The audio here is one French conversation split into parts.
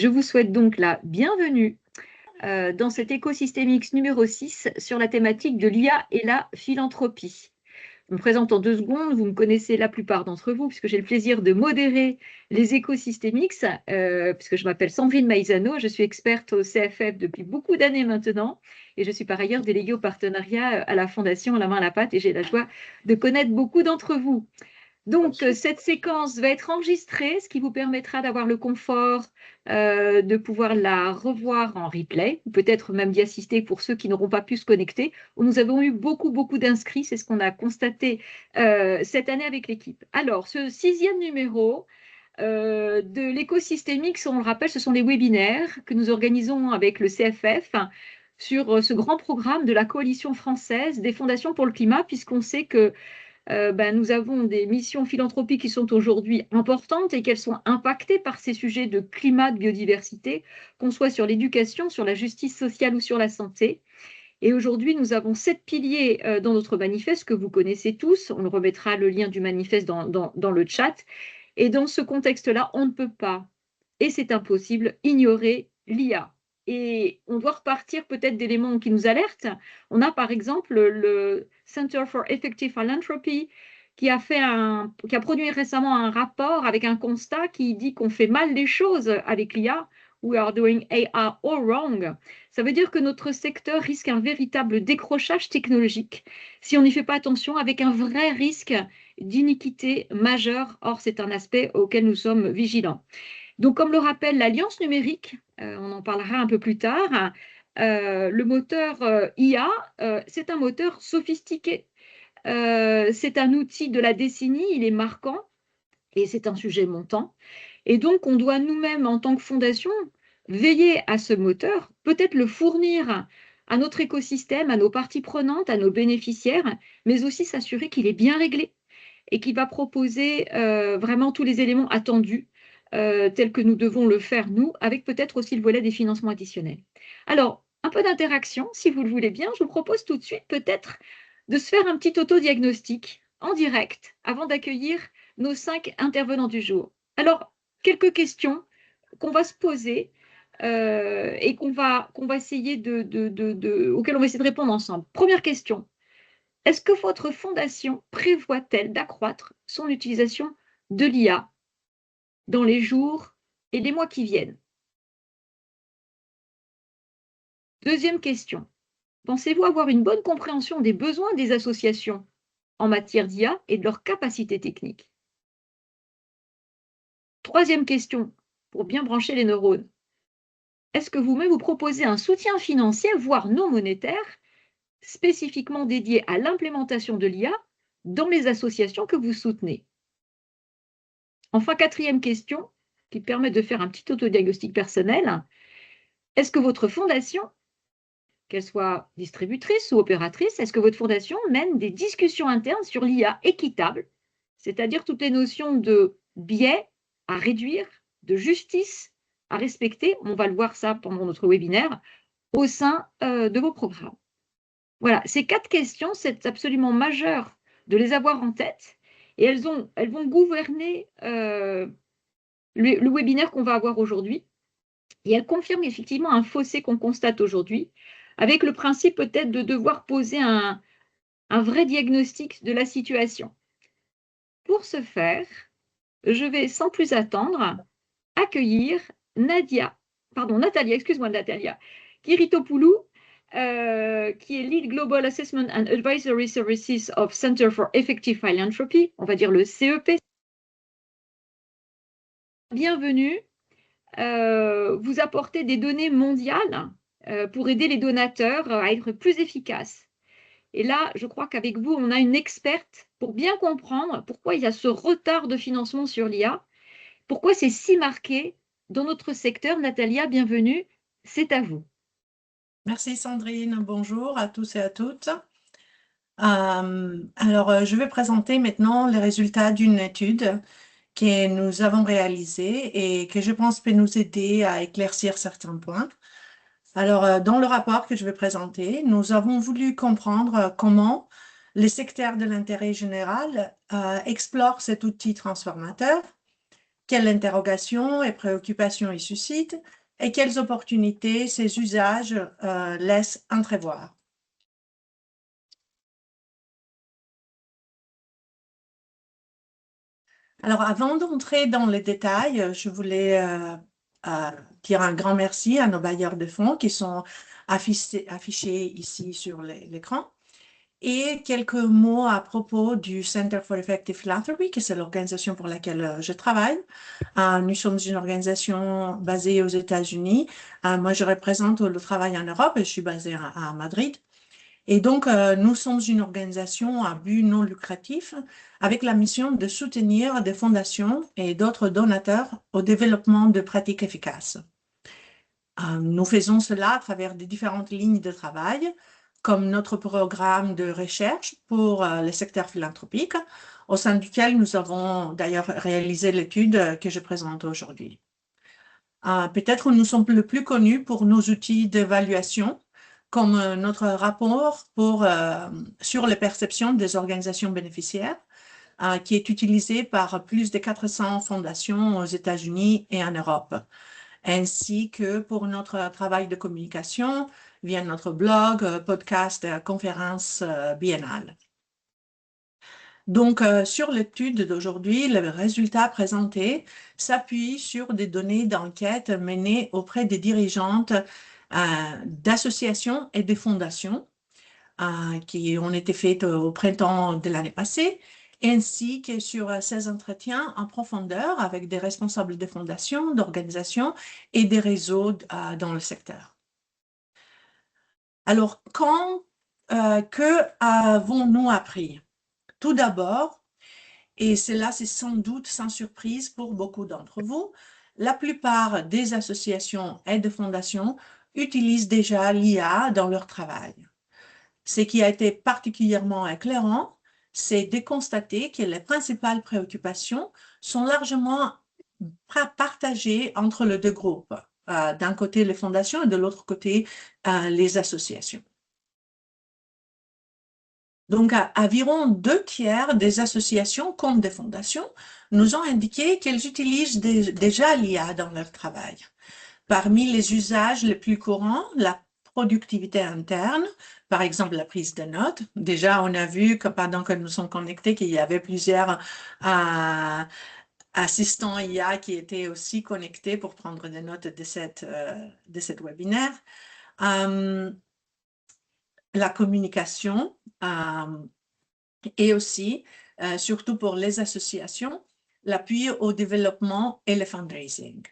Je vous souhaite donc la bienvenue dans cet écosystème X numéro 6 sur la thématique de l'IA et la philanthropie. Je me présente en 2 secondes, vous me connaissez la plupart d'entre vous, puisque j'ai le plaisir de modérer les écosystèmes X, puisque je m'appelle Sandrine Maizano, je suis experte au CFF depuis beaucoup d'années maintenant, et je suis par ailleurs déléguée au partenariat à la Fondation La Main à la Pâte, et j'ai la joie de connaître beaucoup d'entre vous. Donc, cette séquence va être enregistrée, ce qui vous permettra d'avoir le confort de pouvoir la revoir en replay, ou peut-être même d'y assister pour ceux qui n'auront pas pu se connecter. Nous avons eu beaucoup d'inscrits, c'est ce qu'on a constaté cette année avec l'équipe. Alors, ce 6e numéro de l'écosystème X, on le rappelle, ce sont les webinaires que nous organisons avec le CFF sur ce grand programme de la coalition française des fondations pour le climat, puisqu'on sait que nous avons des missions philanthropiques qui sont aujourd'hui importantes et qu'elles sont impactées par ces sujets de climat, de biodiversité, qu'on soit sur l'éducation, sur la justice sociale ou sur la santé. Et aujourd'hui, nous avons 7 piliers dans notre manifeste que vous connaissez tous. On remettra le lien du manifeste dans le chat. Et dans ce contexte-là, on ne peut pas, et c'est impossible, ignorer l'IA. Et on doit repartir peut-être d'éléments qui nous alertent. On a par exemple le Center for Effective Philanthropy qui a produit récemment un rapport avec un constat qui dit qu'on fait mal les choses avec l'IA. We are doing AI all wrong. Ça veut dire que notre secteur risque un véritable décrochage technologique si on n'y fait pas attention, avec un vrai risque d'iniquité majeure. Or, c'est un aspect auquel nous sommes vigilants. Donc, comme le rappelle l'Alliance numérique, on en parlera un peu plus tard, le moteur IA, c'est un moteur sophistiqué. C'est un outil de la décennie, il est marquant et c'est un sujet montant. Et donc, on doit nous-mêmes, en tant que fondation, veiller à ce moteur, peut-être le fournir à notre écosystème, à nos parties prenantes, à nos bénéficiaires, mais aussi s'assurer qu'il est bien réglé et qu'il va proposer vraiment tous les éléments attendus tels que nous devons le faire, nous, avec peut-être aussi le volet des financements additionnels. Alors, un peu d'interaction, si vous le voulez bien. Je vous propose tout de suite peut-être de se faire un petit autodiagnostic en direct avant d'accueillir nos 5 intervenants du jour. Alors, quelques questions qu'on va se poser et auxquelles on va essayer de répondre ensemble. Première question. Est-ce que votre fondation prévoit-elle d'accroître son utilisation de l'IA dans les jours et les mois qui viennent? Deuxième question. Pensez-vous avoir une bonne compréhension des besoins des associations en matière d'IA et de leurs capacités techniques? Troisième question, pour bien brancher les neurones. Est-ce que vous-même vous proposez un soutien financier, voire non monétaire, spécifiquement dédié à l'implémentation de l'IA dans les associations que vous soutenez? Enfin, quatrième question, qui permet de faire un petit autodiagnostic personnel. Est-ce que votre fondation, qu'elle soit distributrice ou opératrice, est-ce que votre fondation mène des discussions internes sur l'IA équitable, c'est-à-dire toutes les notions de biais à réduire, de justice à respecter, on va le voir ça pendant notre webinaire, au sein de vos programmes? Voilà, ces 4 questions, c'est absolument majeur de les avoir en tête et elles vont gouverner le webinaire qu'on va avoir aujourd'hui. Et elles confirment effectivement un fossé qu'on constate aujourd'hui, avec le principe peut-être de devoir poser un vrai diagnostic de la situation. Pour ce faire, je vais sans plus attendre accueillir Natalia Kiritopoulou, qui est Lead Global Assessment and Advisory Services of Center for Effective Philanthropy, on va dire le CEP. Bienvenue. Vous apporter des données mondiales pour aider les donateurs à être plus efficaces. Et là, je crois qu'avec vous, on a une experte pour bien comprendre pourquoi il y a ce retard de financement sur l'IA, pourquoi c'est si marqué dans notre secteur. Natalia, bienvenue, c'est à vous. Merci Sandrine, bonjour à tous et à toutes. Je vais présenter maintenant les résultats d'une étude que nous avons réalisée et que je pense peut nous aider à éclaircir certains points. Dans le rapport que je vais présenter, nous avons voulu comprendre comment les secteurs de l'intérêt général explorent cet outil transformateur, quelles interrogations et préoccupations ils suscitent et quelles opportunités ces usages laissent entrevoir. Alors, avant d'entrer dans les détails, je voulais dire un grand merci à nos bailleurs de fonds qui sont affichés ici sur l'écran. Et quelques mots à propos du Center for Effective Philanthropy, qui c'est l'organisation pour laquelle je travaille. Nous sommes une organisation basée aux États-Unis. Moi, je représente le travail en Europe et je suis basée à Madrid. Et donc, nous sommes une organisation à but non lucratif avec la mission de soutenir des fondations et d'autres donateurs au développement de pratiques efficaces. Nous faisons cela à travers des différentes lignes de travail, comme notre programme de recherche pour le secteur philanthropique, au sein duquel nous avons d'ailleurs réalisé l'étude que je présente aujourd'hui. Peut-être nous sommes le plus connus pour nos outils d'évaluation, comme notre rapport sur les perceptions des organisations bénéficiaires, qui est utilisé par plus de 400 fondations aux États-Unis et en Europe, ainsi que pour notre travail de communication via notre blog, podcast, conférences biennales. Donc, sur l'étude d'aujourd'hui, le résultat présenté s'appuie sur des données d'enquête menées auprès des dirigeantes d'associations et de fondations qui ont été faites au printemps de l'année passée, ainsi que sur ces entretiens en profondeur avec des responsables de fondations, d'organisations et des réseaux dans le secteur. Alors, que avons-nous appris? Tout d'abord, et cela c'est sans doute sans surprise pour beaucoup d'entre vous, la plupart des associations et de fondations utilisent déjà l'IA dans leur travail. Ce qui a été particulièrement éclairant, c'est de constater que les principales préoccupations sont largement partagées entre les deux groupes. D'un côté, les fondations et de l'autre côté, les associations. Donc, environ 2/3 des associations comme des fondations nous ont indiqué qu'elles utilisent déjà l'IA dans leur travail. Parmi les usages les plus courants, la productivité interne, par exemple la prise de notes. Déjà, on a vu que pendant que nous sommes connectés, qu'il y avait plusieurs assistants IA qui étaient aussi connectés pour prendre des notes de cette webinaire. La communication et aussi, surtout pour les associations, l'appui au développement et le fundraising.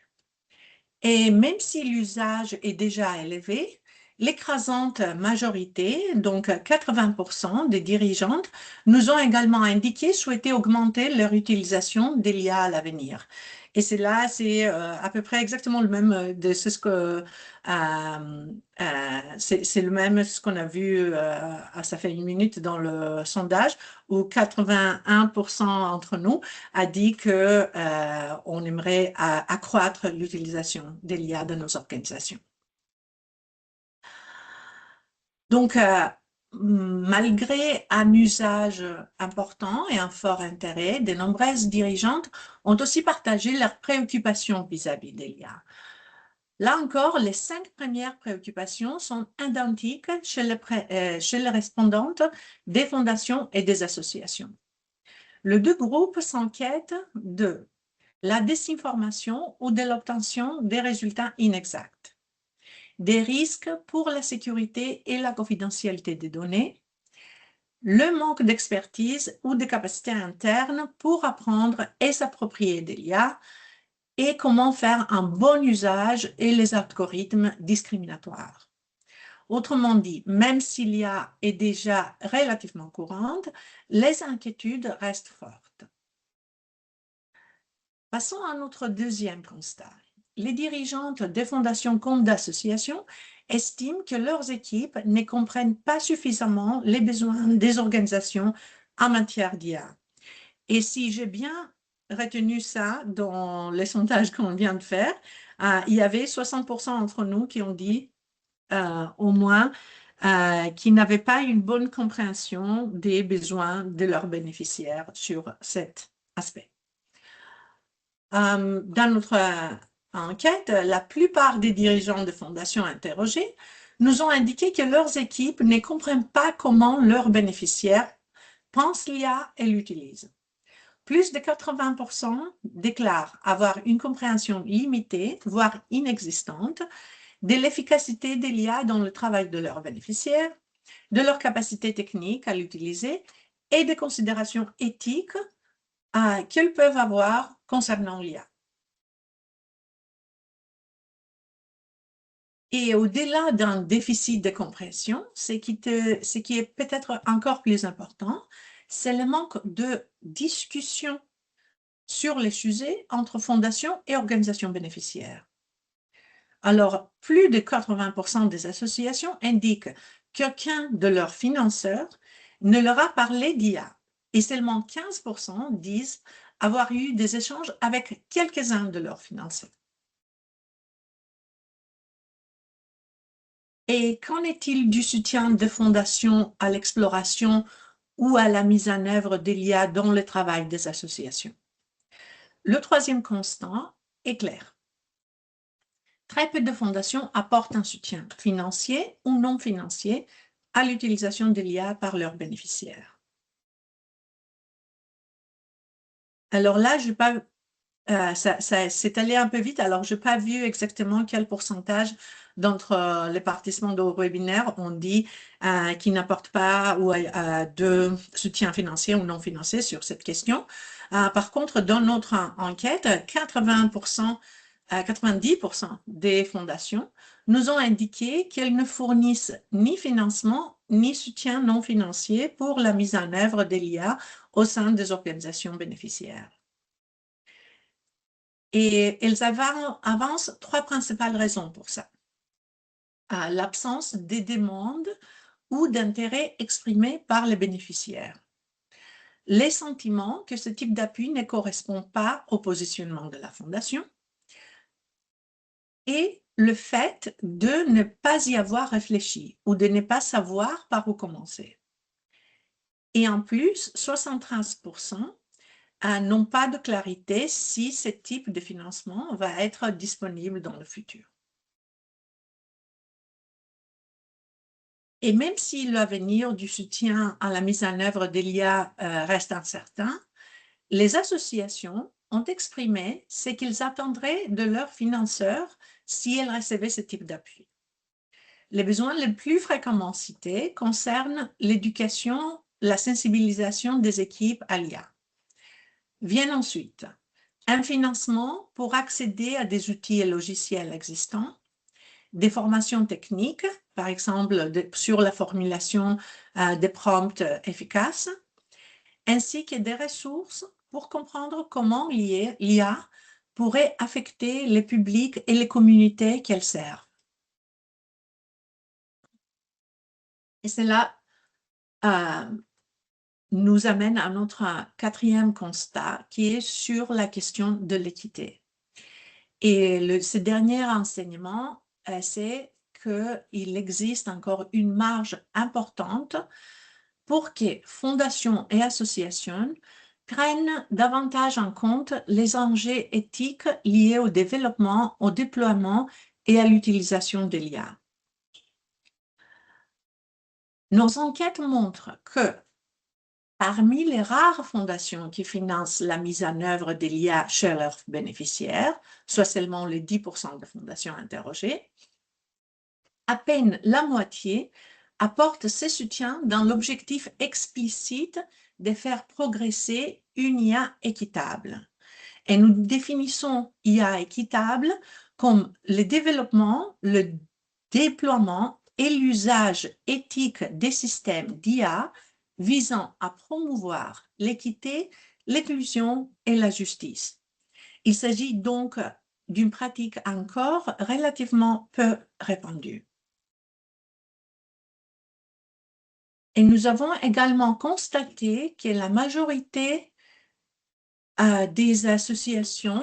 Et même si l'usage est déjà élevé, l'écrasante majorité, donc 80% des dirigeantes, nous ont également indiqué souhaiter augmenter leur utilisation de l'IA à l'avenir. Et c'est à peu près exactement le même de c'est le même ce qu'on a vu, ça fait une minute dans le sondage, où 81% entre nous a dit que on aimerait accroître l'utilisation de l'IA dans nos organisations. Donc, malgré un usage important et un fort intérêt, de nombreuses dirigeantes ont aussi partagé leurs préoccupations vis-à-vis de l'IA. Là encore, les 5 premières préoccupations sont identiques chez les respondantes des fondations et des associations. Les deux groupes s'inquiètent de la désinformation ou de l'obtention des résultats inexacts, des risques pour la sécurité et la confidentialité des données, le manque d'expertise ou de capacité interne pour apprendre et s'approprier de l'IA, et comment faire un bon usage et les algorithmes discriminatoires. Autrement dit, même si l'IA est déjà relativement courante, les inquiétudes restent fortes. Passons à notre deuxième constat. Les dirigeantes des fondations comme d'associations estiment que leurs équipes ne comprennent pas suffisamment les besoins des organisations en matière d'IA. Et si j'ai bien retenu ça dans les sondages qu'on vient de faire, il y avait 60% d'entre nous qui ont dit au moins qu'ils n'avaient pas une bonne compréhension des besoins de leurs bénéficiaires sur cet aspect. Dans notre enquête, la plupart des dirigeants de fondations interrogés nous ont indiqué que leurs équipes ne comprennent pas comment leurs bénéficiaires pensent l'IA et l'utilisent. Plus de 80% déclarent avoir une compréhension limitée, voire inexistante, de l'efficacité de l'IA dans le travail de leurs bénéficiaires, de leur capacité technique à l'utiliser et des considérations éthiques qu'ils peuvent avoir concernant l'IA. Et au-delà d'un déficit de compréhension, ce qui est peut-être encore plus important, c'est le manque de discussion sur les sujets entre fondations et organisations bénéficiaires. Alors, plus de 80% des associations indiquent qu'aucun de leurs financeurs ne leur a parlé d'IA et seulement 15% disent avoir eu des échanges avec quelques-uns de leurs financeurs. Et qu'en est-il du soutien de fondations à l'exploration ou à la mise en œuvre de l'IA dans le travail des associations? Le troisième constat est clair. Très peu de fondations apportent un soutien financier ou non financier à l'utilisation de l'IA par leurs bénéficiaires. Alors là, je n'ai pas ça c'est allé un peu vite, alors je n'ai pas vu exactement quel pourcentage d'entre les participants au webinaire ont dit qu'ils n'apportent pas ou, de soutien financier ou non financier sur cette question. Par contre, dans notre enquête, 90% des fondations nous ont indiqué qu'elles ne fournissent ni financement ni soutien non financier pour la mise en œuvre de l'IA au sein des organisations bénéficiaires. Et elles avancent trois principales raisons pour ça. L'absence des demandes ou d'intérêt exprimés par les bénéficiaires. Les sentiments que ce type d'appui ne correspond pas au positionnement de la fondation. Et le fait de ne pas y avoir réfléchi ou de ne pas savoir par où commencer. Et en plus, 73% n'ont pas de clarité si ce type de financement va être disponible dans le futur. Et même si l'avenir du soutien à la mise en œuvre de l'IA reste incertain, les associations ont exprimé ce qu'ils attendraient de leurs financeurs si elles recevaient ce type d'appui. Les besoins les plus fréquemment cités concernent l'éducation, la sensibilisation des équipes à l'IA. Viennent ensuite un financement pour accéder à des outils et logiciels existants, des formations techniques, par exemple sur la formulation des prompts efficaces, ainsi que des ressources pour comprendre comment l'IA pourrait affecter les publics et les communautés qu'elle sert. Et cela nous amène à notre quatrième constat qui est sur la question de l'équité. Et ce dernier enseignement, c'est qu'il existe encore une marge importante pour que fondations et associations prennent davantage en compte les enjeux éthiques liés au développement, au déploiement et à l'utilisation de l'IA. Nos enquêtes montrent que parmi les rares fondations qui financent la mise en œuvre de l'IA chez leurs bénéficiaires, soit seulement les 10% de fondations interrogées, à peine la moitié apporte ce soutien dans l'objectif explicite de faire progresser une IA équitable. Et nous définissons IA équitable comme le développement, le déploiement et l'usage éthique des systèmes d'IA visant à promouvoir l'équité, l'inclusion et la justice. Il s'agit donc d'une pratique encore relativement peu répandue. Et nous avons également constaté que la majorité des associations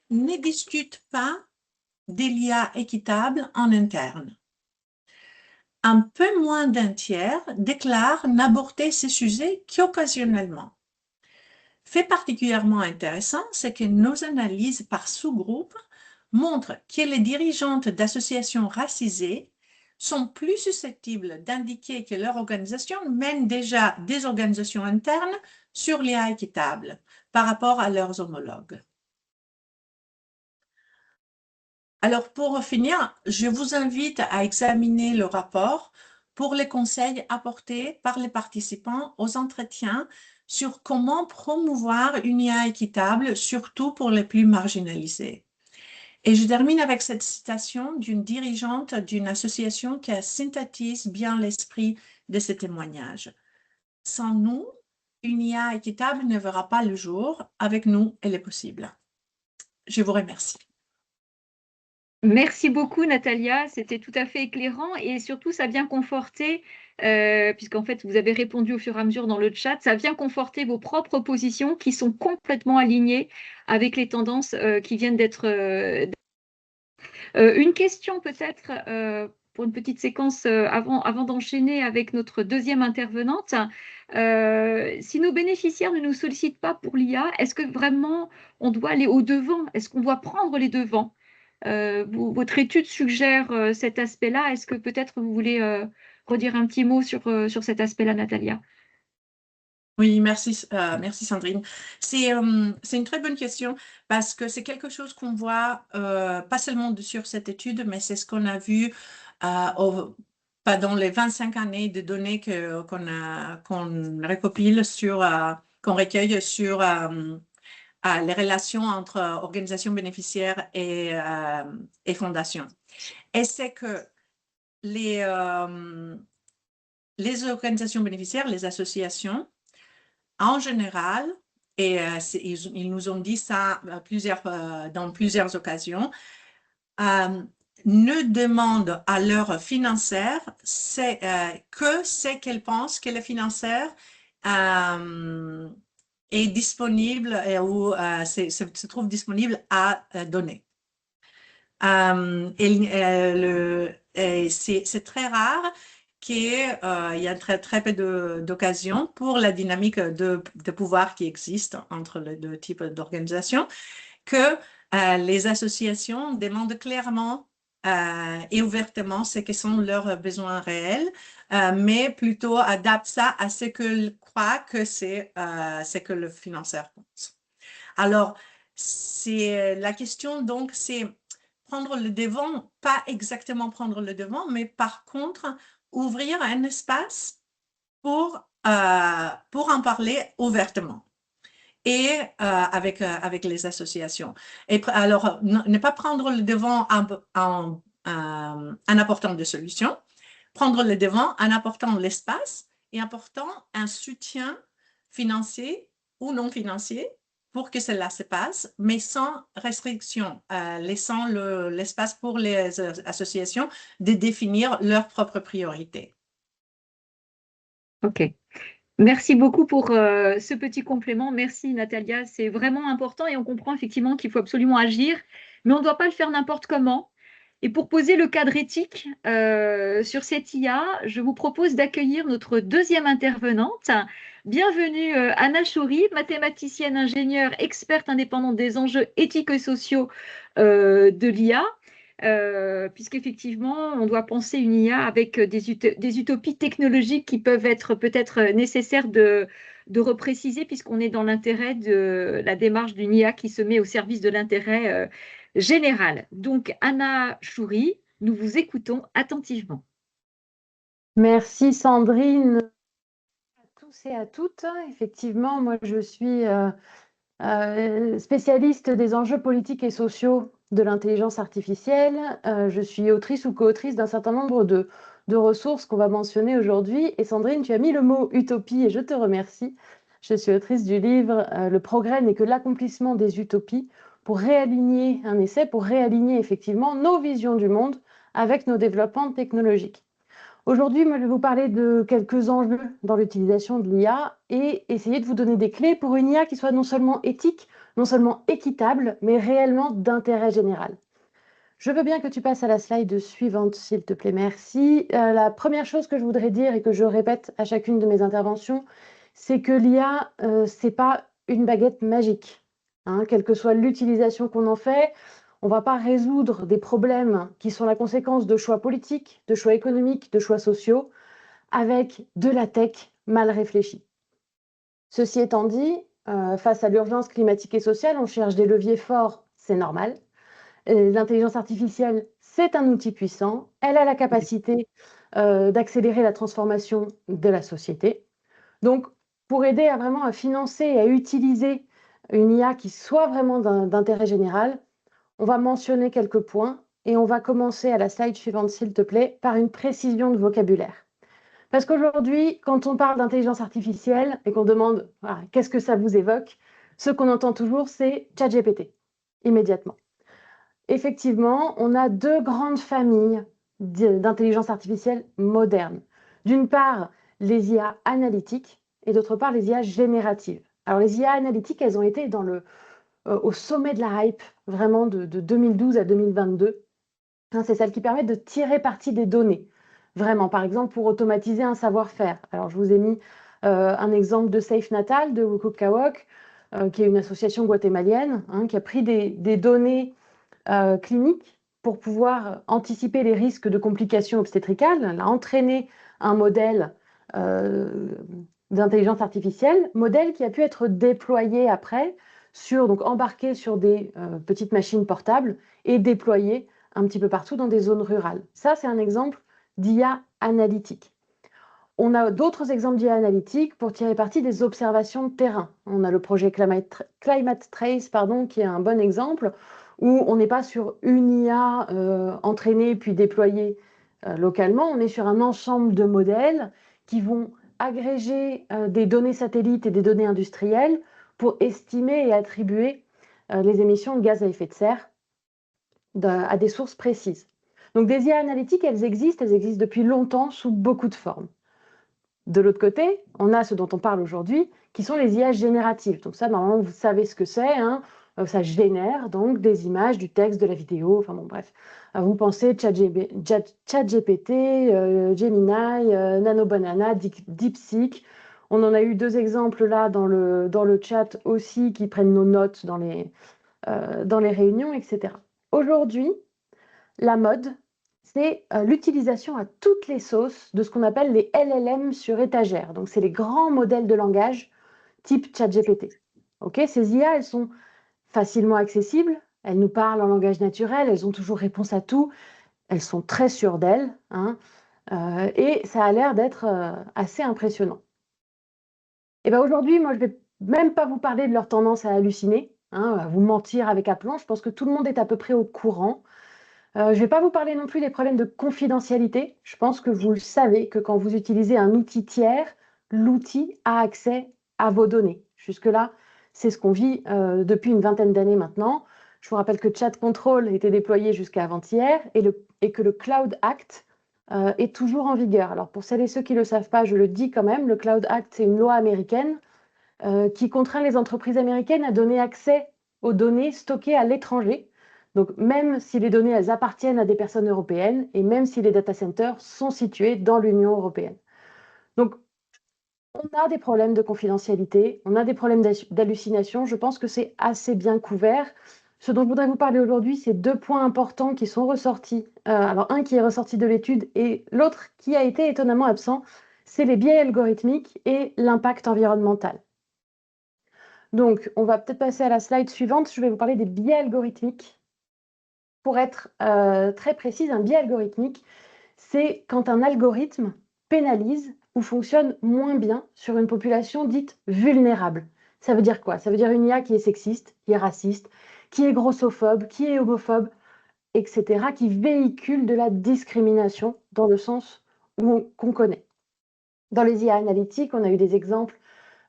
ne discutent pas de l'IA équitable en interne. Un peu moins d'un tiers déclarent n'aborder ces sujets qu'occasionnellement. Fait particulièrement intéressant, c'est que nos analyses par sous-groupe montrent que les dirigeantes d'associations racisées sont plus susceptibles d'indiquer que leur organisation mène déjà des organisations internes sur l'IA équitable par rapport à leurs homologues. Alors, pour finir, je vous invite à examiner le rapport pour les conseils apportés par les participants aux entretiens sur comment promouvoir une IA équitable, surtout pour les plus marginalisés. Et je termine avec cette citation d'une dirigeante d'une association qui synthétise bien l'esprit de ce témoignage. Sans nous, une IA équitable ne verra pas le jour. Avec nous, elle est possible. Je vous remercie. Merci beaucoup, Natalia. C'était tout à fait éclairant et surtout, ça vient conforter, puisqu'en fait, vous avez répondu au fur et à mesure dans le chat, ça vient conforter vos propres positions qui sont complètement alignées avec les tendances qui viennent d'être. Une question peut-être pour une petite séquence avant d'enchaîner avec notre deuxième intervenante. Si nos bénéficiaires ne nous sollicitent pas pour l'IA, est-ce que vraiment on doit aller au-devant? Est-ce qu'on doit prendre les devants? Votre étude suggère cet aspect-là. Est-ce que peut-être vous voulez redire un petit mot sur cet aspect-là, Natalia? Oui, merci, merci Sandrine. C'est une très bonne question parce que c'est quelque chose qu'on voit pas seulement sur cette étude, mais c'est ce qu'on a vu dans les 25 années de données qu'on recopile qu'on recueille sur les relations entre organisations bénéficiaires et fondations. Et c'est que les organisations bénéficiaires, les associations, en général, et ils nous ont dit ça dans plusieurs occasions, ne demandent à leurs financières que c'est qu'elles pensent que le financière est disponible ou se trouve disponible à donner. C'est très rare qu'il y a très peu d'occasions pour la dynamique de pouvoir qui existe entre les deux types d'organisations, que les associations demandent clairement et ouvertement ce que sont leurs besoins réels, mais plutôt adaptent ça à ce qu'ils croient que c'est ce que le financeur pense. Alors, la question, donc, c'est prendre le devant, pas exactement prendre le devant, mais par contre, ouvrir un espace pour en parler ouvertement et avec les associations. Et alors, ne pas prendre le devant en apportant des solutions, prendre le devant en apportant l'espace et apportant un soutien financier ou non financier pour que cela se passe, mais sans restriction, laissant l'espace pour les associations de définir leurs propres priorités. Ok. Merci beaucoup pour ce petit complément. Merci Natalia, c'est vraiment important et on comprend effectivement qu'il faut absolument agir, mais on ne doit pas le faire n'importe comment. Et pour poser le cadre éthique sur cette IA, je vous propose d'accueillir notre deuxième intervenante. Bienvenue Anna Chouri, mathématicienne, ingénieure, experte indépendante des enjeux éthiques et sociaux de l'IA. Puisqu'effectivement, on doit penser une IA avec des utopies technologiques qui peuvent être peut-être nécessaires de repréciser, puisqu'on est dans l'intérêt de la démarche d'une IA qui se met au service de l'intérêt général. Donc, Anna Chouri, nous vous écoutons attentivement. Merci Sandrine à tous et à toutes. Effectivement, moi je suis spécialiste des enjeux politiques et sociaux de l'intelligence artificielle. Je suis autrice ou co-autrice d'un certain nombre de ressources qu'on va mentionner aujourd'hui. Et Sandrine, tu as mis le mot utopie et je te remercie. Je suis autrice du livre Le progrès n'est que l'accomplissement des utopies pour réaligner un essai, pour réaligner effectivement nos visions du monde avec nos développements technologiques. Aujourd'hui, moi, je vais vous parler de quelques enjeux dans l'utilisation de l'IA et essayer de vous donner des clés pour une IA qui soit non seulement éthique, non seulement équitable, mais réellement d'intérêt général. Je veux bien que tu passes à la slide suivante, s'il te plaît, merci. La première chose que je voudrais dire et que je répète à chacune de mes interventions, c'est que l'IA, c'est pas une baguette magique, hein, quelle que soit l'utilisation qu'on en fait. On ne va pas résoudre des problèmes qui sont la conséquence de choix politiques, de choix économiques, de choix sociaux, avec de la tech mal réfléchie. Ceci étant dit, face à l'urgence climatique et sociale, on cherche des leviers forts, c'est normal. L'intelligence artificielle, c'est un outil puissant. Elle a la capacité d'accélérer la transformation de la société. Donc, pour aider à financer et à utiliser une IA qui soit vraiment d'intérêt général, on va mentionner quelques points et on va commencer à la slide suivante, s'il te plaît, par une précision de vocabulaire. Parce qu'aujourd'hui, quand on parle d'intelligence artificielle et qu'on demande qu'est-ce que ça vous évoque, ce qu'on entend toujours, c'est ChatGPT, immédiatement. Effectivement, on a deux grandes familles d'intelligence artificielle moderne. D'une part, les IA analytiques et d'autre part, les IA génératives. Alors, les IA analytiques, elles ont été au sommet de la hype, vraiment de 2012 à 2022. C'est celles qui permettent de tirer parti des données. Vraiment, par exemple, pour automatiser un savoir-faire. Alors, je vous ai mis un exemple de Safe Natal, de Wukukawok, qui est une association guatémalienne, qui a pris des données cliniques pour pouvoir anticiper les risques de complications obstétricales. Elle a entraîné un modèle d'intelligence artificielle, modèle qui a pu être déployé après, donc embarqué sur des petites machines portables et déployé un petit peu partout dans des zones rurales. Ça, c'est un exemple d'IA analytique. On a d'autres exemples d'IA analytique pour tirer parti des observations de terrain. On a le projet Climate Trace, qui est un bon exemple, où on n'est pas sur une IA entraînée puis déployée localement, on est sur un ensemble de modèles qui vont agréger des données satellites et des données industrielles pour estimer et attribuer les émissions de gaz à effet de serre à des sources précises. Donc des IA analytiques, elles existent depuis longtemps sous beaucoup de formes. De l'autre côté, on a ce dont on parle aujourd'hui, qui sont les IA génératives. Donc ça, normalement, vous savez ce que c'est. Ça génère donc des images, du texte, de la vidéo, enfin bon, bref. Vous pensez ChatGPT, Gemini, Nano Banana, DeepSeek. On en a eu deux exemples là dans le chat aussi qui prennent nos notes dans les réunions, etc. Aujourd'hui, la mode, c'est l'utilisation à toutes les sauces de ce qu'on appelle les LLM sur étagère. Donc, c'est les grands modèles de langage type ChatGPT. Ces IA, elles sont facilement accessibles, elles nous parlent en langage naturel, elles ont toujours réponse à tout, elles sont très sûres d'elles, et ça a l'air d'être assez impressionnant. Et bien aujourd'hui, moi, je ne vais même pas vous parler de leur tendance à halluciner, à vous mentir avec aplomb. Je pense que tout le monde est à peu près au courant. Je ne vais pas vous parler non plus des problèmes de confidentialité. Je pense que vous le savez que quand vous utilisez un outil tiers, l'outil a accès à vos données. Jusque-là, c'est ce qu'on vit depuis une vingtaine d'années maintenant. Je vous rappelle que Chat Control était déployé jusqu'à avant-hier et que le Cloud Act est toujours en vigueur. Alors pour celles et ceux qui ne le savent pas, je le dis quand même, le Cloud Act, c'est une loi américaine qui contraint les entreprises américaines à donner accès aux données stockées à l'étranger. Donc, même si les données elles appartiennent à des personnes européennes et même si les data centers sont situés dans l'Union européenne. Donc, on a des problèmes de confidentialité, on a des problèmes d'hallucination. Je pense que c'est assez bien couvert. Ce dont je voudrais vous parler aujourd'hui, c'est deux points importants qui sont ressortis. Alors, un qui est ressorti de l'étude et l'autre qui a été étonnamment absent, c'est les biais algorithmiques et l'impact environnemental. Donc, on va peut-être passer à la slide suivante. Je vais vous parler des biais algorithmiques. Pour être très précise, un biais algorithmique, c'est quand un algorithme pénalise ou fonctionne moins bien sur une population dite vulnérable. Ça veut dire quoi? Ça veut dire une IA qui est sexiste, qui est raciste, qui est grossophobe, qui est homophobe, etc., qui véhicule de la discrimination dans le sens qu'on connaît. Dans les IA analytiques, on a eu des exemples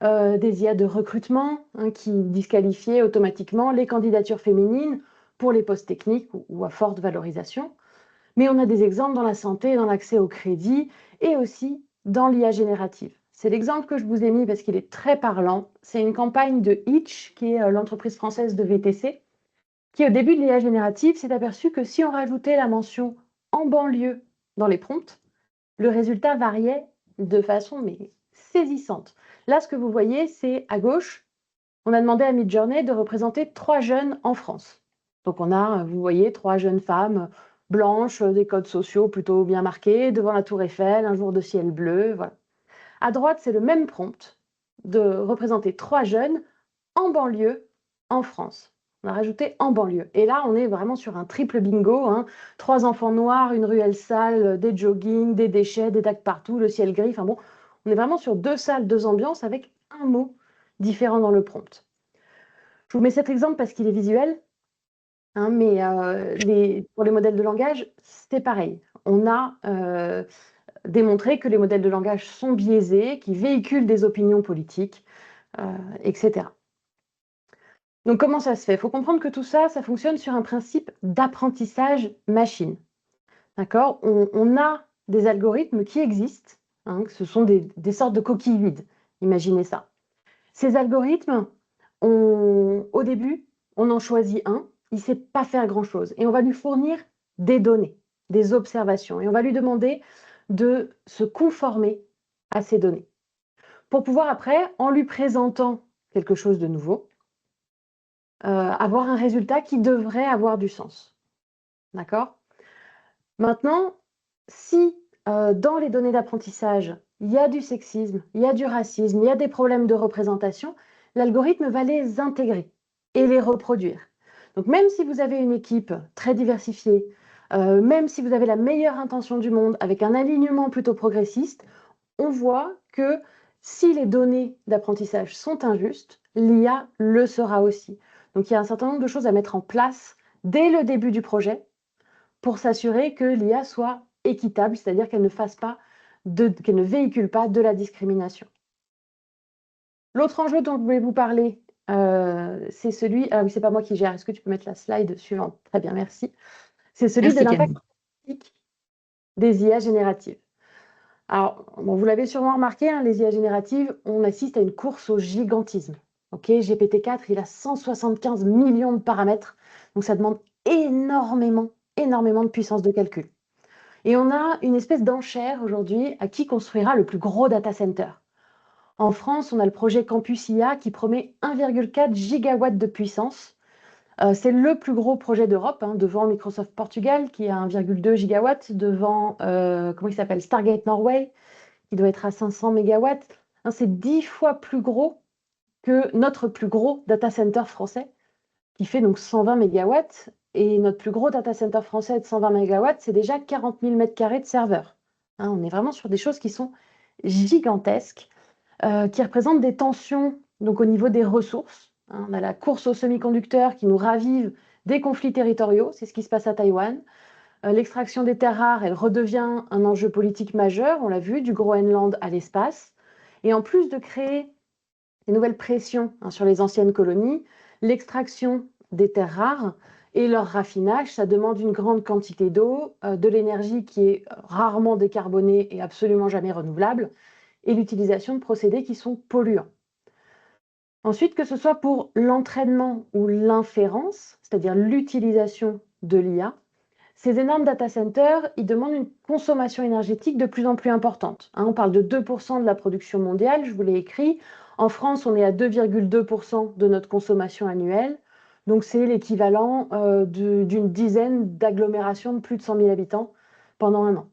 des IA de recrutement qui disqualifiaient automatiquement les candidatures féminines pour les postes techniques ou à forte valorisation. Mais on a des exemples dans la santé, dans l'accès au crédit et aussi dans l'IA générative. C'est l'exemple que je vous ai mis parce qu'il est très parlant. C'est une campagne de Hitch, qui est l'entreprise française de VTC, qui au début de l'IA générative s'est aperçu que si on rajoutait la mention en banlieue dans les prompts, le résultat variait de façon saisissante. Là, ce que vous voyez, c'est à gauche on a demandé à Midjourney de représenter 3 jeunes en France. Donc on a, vous voyez, 3 jeunes femmes blanches, des codes sociaux plutôt bien marqués, devant la Tour Eiffel, un jour de ciel bleu, voilà. À droite, c'est le même prompt de représenter 3 jeunes en banlieue en France. On a rajouté en banlieue. Et là, on est vraiment sur un triple bingo, hein. 3 enfants noirs, une ruelle sale, des joggings, des déchets, des dacs partout, le ciel gris. Enfin bon, on est vraiment sur 2 salles, 2 ambiances avec un mot différent dans le prompt. Je vous mets cet exemple parce qu'il est visuel, hein, mais pour les modèles de langage, c'est pareil. On a démontré que les modèles de langage sont biaisés, qui véhiculent des opinions politiques, etc. Donc comment ça se fait? Il faut comprendre que tout ça, ça fonctionne sur un principe d'apprentissage machine. D'accord? On a des algorithmes qui existent, hein, ce sont des sortes de coquilles vides. Imaginez ça. Ces algorithmes, au début, on en choisit un, il ne sait pas faire grand-chose. Et on va lui fournir des données, des observations. Et on va lui demander de se conformer à ces données. Pour pouvoir après, en lui présentant quelque chose de nouveau, avoir un résultat qui devrait avoir du sens. D'accord? Maintenant, si dans les données d'apprentissage, il y a du sexisme, il y a du racisme, il y a des problèmes de représentation, l'algorithme va les intégrer et les reproduire. Donc même si vous avez une équipe très diversifiée, même si vous avez la meilleure intention du monde, avec un alignement plutôt progressiste, on voit que si les données d'apprentissage sont injustes, l'IA le sera aussi. Donc il y a un certain nombre de choses à mettre en place dès le début du projet pour s'assurer que l'IA soit équitable, c'est-à-dire qu'elle qu'elle ne véhicule pas de la discrimination. L'autre enjeu dont je voulais vous parler, c'est celui... Ah oui, c'est pas moi qui gère. Est-ce que tu peux mettre la slide suivante? Très bien, merci. C'est celui de Merci l'impact Camille. des IA génératives. Alors, bon, vous l'avez sûrement remarqué, hein, les IA génératives, on assiste à une course au gigantisme. Okay, GPT-4, il a 175 millions de paramètres, donc ça demande énormément de puissance de calcul. Et on a une espèce d'enchère aujourd'hui à qui construira le plus gros data center. En France, on a le projet Campus IA qui promet 1,4 gigawatts de puissance. C'est le plus gros projet d'Europe, hein, devant Microsoft Portugal qui a 1,2 gigawatts, devant comment il s'appelle, Stargate Norway qui doit être à 500 mégawatts. Hein, c'est 10 fois plus gros que notre plus gros data center français qui fait donc 120 mégawatts. Et notre plus gros data center français de 120 mégawatts, c'est déjà 40 000 mètres carrés de serveurs. Hein, on est vraiment sur des choses qui sont gigantesques, qui représentent des tensions donc, au niveau des ressources. Hein, on a la course aux semi-conducteurs qui nous ravive des conflits territoriaux, c'est ce qui se passe à Taïwan. L'extraction des terres rares, elle redevient un enjeu politique majeur, on l'a vu, du Groenland à l'espace. Et en plus de créer des nouvelles pressions, hein, sur les anciennes colonies, l'extraction des terres rares et leur raffinage, ça demande une grande quantité d'eau, de l'énergie qui est rarement décarbonée et absolument jamais renouvelable, et l'utilisation de procédés qui sont polluants. Ensuite, que ce soit pour l'entraînement ou l'inférence, c'est-à-dire l'utilisation de l'IA, ces énormes data centers, ils demandent une consommation énergétique de plus en plus importante. Hein, on parle de 2% de la production mondiale, je vous l'ai écrit. En France, on est à 2,2% de notre consommation annuelle. Donc, c'est l'équivalent d'une dizaine d'agglomérations de plus de 100 000 habitants pendant un an.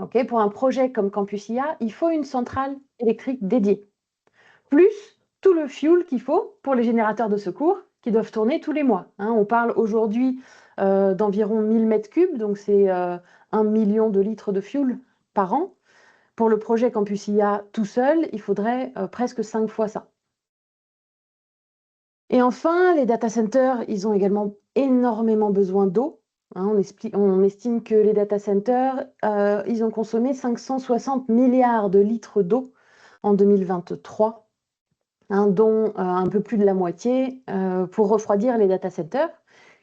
Okay, pour un projet comme Campus IA, il faut une centrale électrique dédiée, plus tout le fuel qu'il faut pour les générateurs de secours qui doivent tourner tous les mois. Hein, on parle aujourd'hui d'environ 1000 mètres cubes, donc c'est 1 million de litres de fuel par an. Pour le projet Campus IA tout seul, il faudrait presque 5 fois ça. Et enfin, les data centers, ils ont également énormément besoin d'eau. Hein, on estime que les data centers, ils ont consommé 560 milliards de litres d'eau en 2023, hein, dont un peu plus de la moitié pour refroidir les data centers,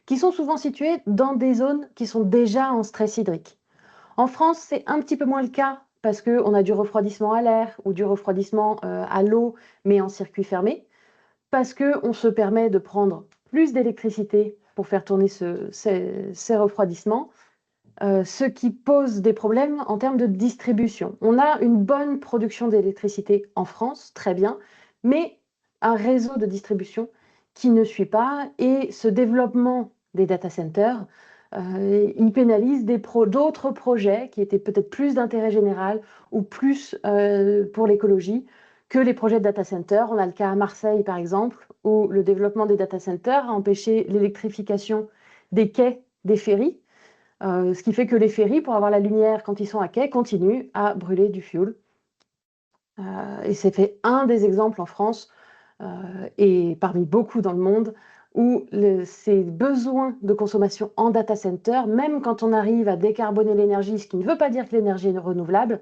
qui sont souvent situés dans des zones qui sont déjà en stress hydrique. En France, c'est un petit peu moins le cas parce qu'on a du refroidissement à l'air ou du refroidissement à l'eau, mais en circuit fermé, parce qu'on se permet de prendre plus d'électricité pour faire tourner ces refroidissements, ce qui pose des problèmes en termes de distribution. On a une bonne production d'électricité en France, très bien, mais un réseau de distribution qui ne suit pas, et ce développement des data centers, il pénalise d'autres projets qui étaient peut-être plus d'intérêt général ou plus pour l'écologie que les projets de data centers. On a le cas à Marseille, par exemple, où le développement des data centers a empêché l'électrification des quais des ferries, ce qui fait que les ferries, pour avoir la lumière quand ils sont à quai, continuent à brûler du fioul. Et c'est fait un des exemples en France, et parmi beaucoup dans le monde, où ces besoins de consommation en data center, même quand on arrive à décarboner l'énergie, ce qui ne veut pas dire que l'énergie est renouvelable,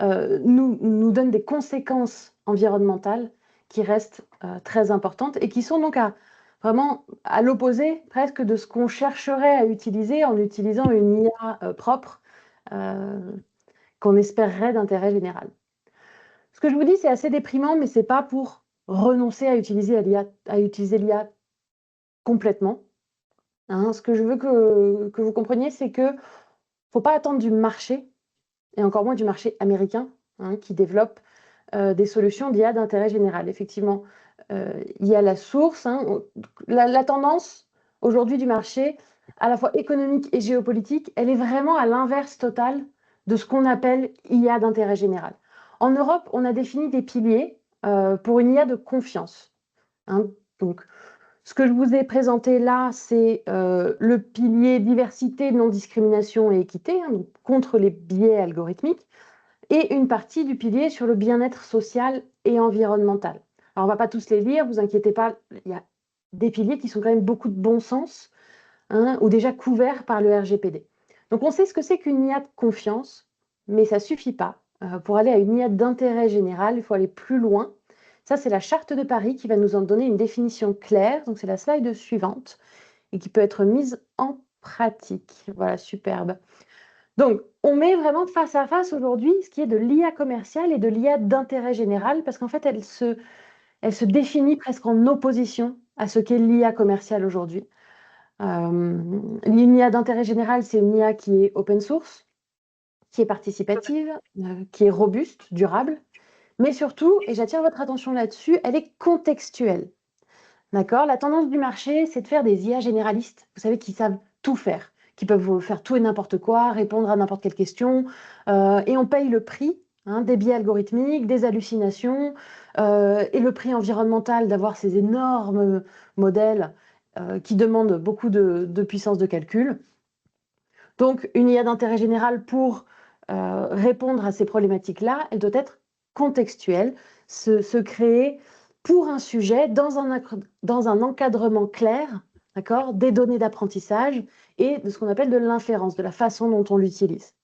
nous donnent des conséquences environnementales qui restent très importantes et qui sont donc vraiment à l'opposé presque de ce qu'on chercherait à utiliser en utilisant une IA propre qu'on espérerait d'intérêt général. Ce que je vous dis, c'est assez déprimant, mais ce n'est pas pour renoncer à utiliser l'IA complètement. Hein. Ce que je veux que vous compreniez, c'est qu'il ne faut pas attendre du marché, et encore moins du marché américain, hein, qui développe des solutions d'IA d'intérêt général. Effectivement, il y a la source, hein, la tendance aujourd'hui du marché, à la fois économique et géopolitique, elle est vraiment à l'inverse total de ce qu'on appelle IA d'intérêt général. En Europe, on a défini des piliers pour une IA de confiance. Hein. Donc, ce que je vous ai présenté là, c'est le pilier diversité, non-discrimination et équité, hein, donc contre les biais algorithmiques, et une partie du pilier sur le bien-être social et environnemental. Alors, on ne va pas tous les lire, vous inquiétez pas, il y a des piliers qui sont quand même beaucoup de bon sens, hein, ou déjà couverts par le RGPD. Donc, on sait ce que c'est qu'une IA de confiance, mais ça ne suffit pas. Pour aller à une IA d'intérêt général, il faut aller plus loin. Ça, c'est la Charte de Paris qui va nous en donner une définition claire. Donc, c'est la slide suivante et qui peut être mise en pratique. Voilà, superbe. Donc, on met vraiment face à face aujourd'hui ce qui est de l'IA commerciale et de l'IA d'intérêt général, parce qu'en fait, elle se définit presque en opposition à ce qu'est l'IA commerciale aujourd'hui. Une IA d'intérêt général, c'est une IA qui est open source, qui est participative, qui est robuste, durable, mais surtout, et j'attire votre attention là-dessus, elle est contextuelle. D'accord ? La tendance du marché, c'est de faire des IA généralistes, vous savez, qui savent tout faire, qui peuvent faire tout et n'importe quoi, répondre à n'importe quelle question, et on paye le prix, hein, des biais algorithmiques, des hallucinations, et le prix environnemental d'avoir ces énormes modèles qui demandent beaucoup de puissance de calcul. Donc, une IA d'intérêt général pour répondre à ces problématiques-là, elle doit être contextuelle, se créer pour un sujet dans un encadrement clair, d'accord, des données d'apprentissage et de ce qu'on appelle de l'inférence, de la façon dont on l'utilise.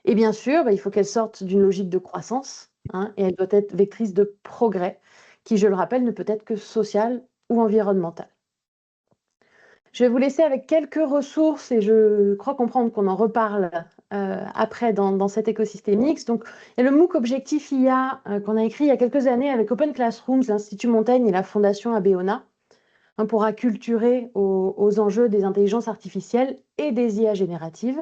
Et bien sûr, il faut qu'elle sorte d'une logique de croissance, hein, et elle doit être vectrice de progrès, qui, je le rappelle, ne peut être que sociale ou environnementale. Je vais vous laisser avec quelques ressources et je crois comprendre qu'on en reparle après dans cet écosystème X. Donc, il y a le MOOC Objectif IA qu'on a écrit il y a quelques années avec Open Classrooms, l'Institut Montaigne et la Fondation Abeona, hein, pour acculturer aux enjeux des intelligences artificielles et des IA génératives.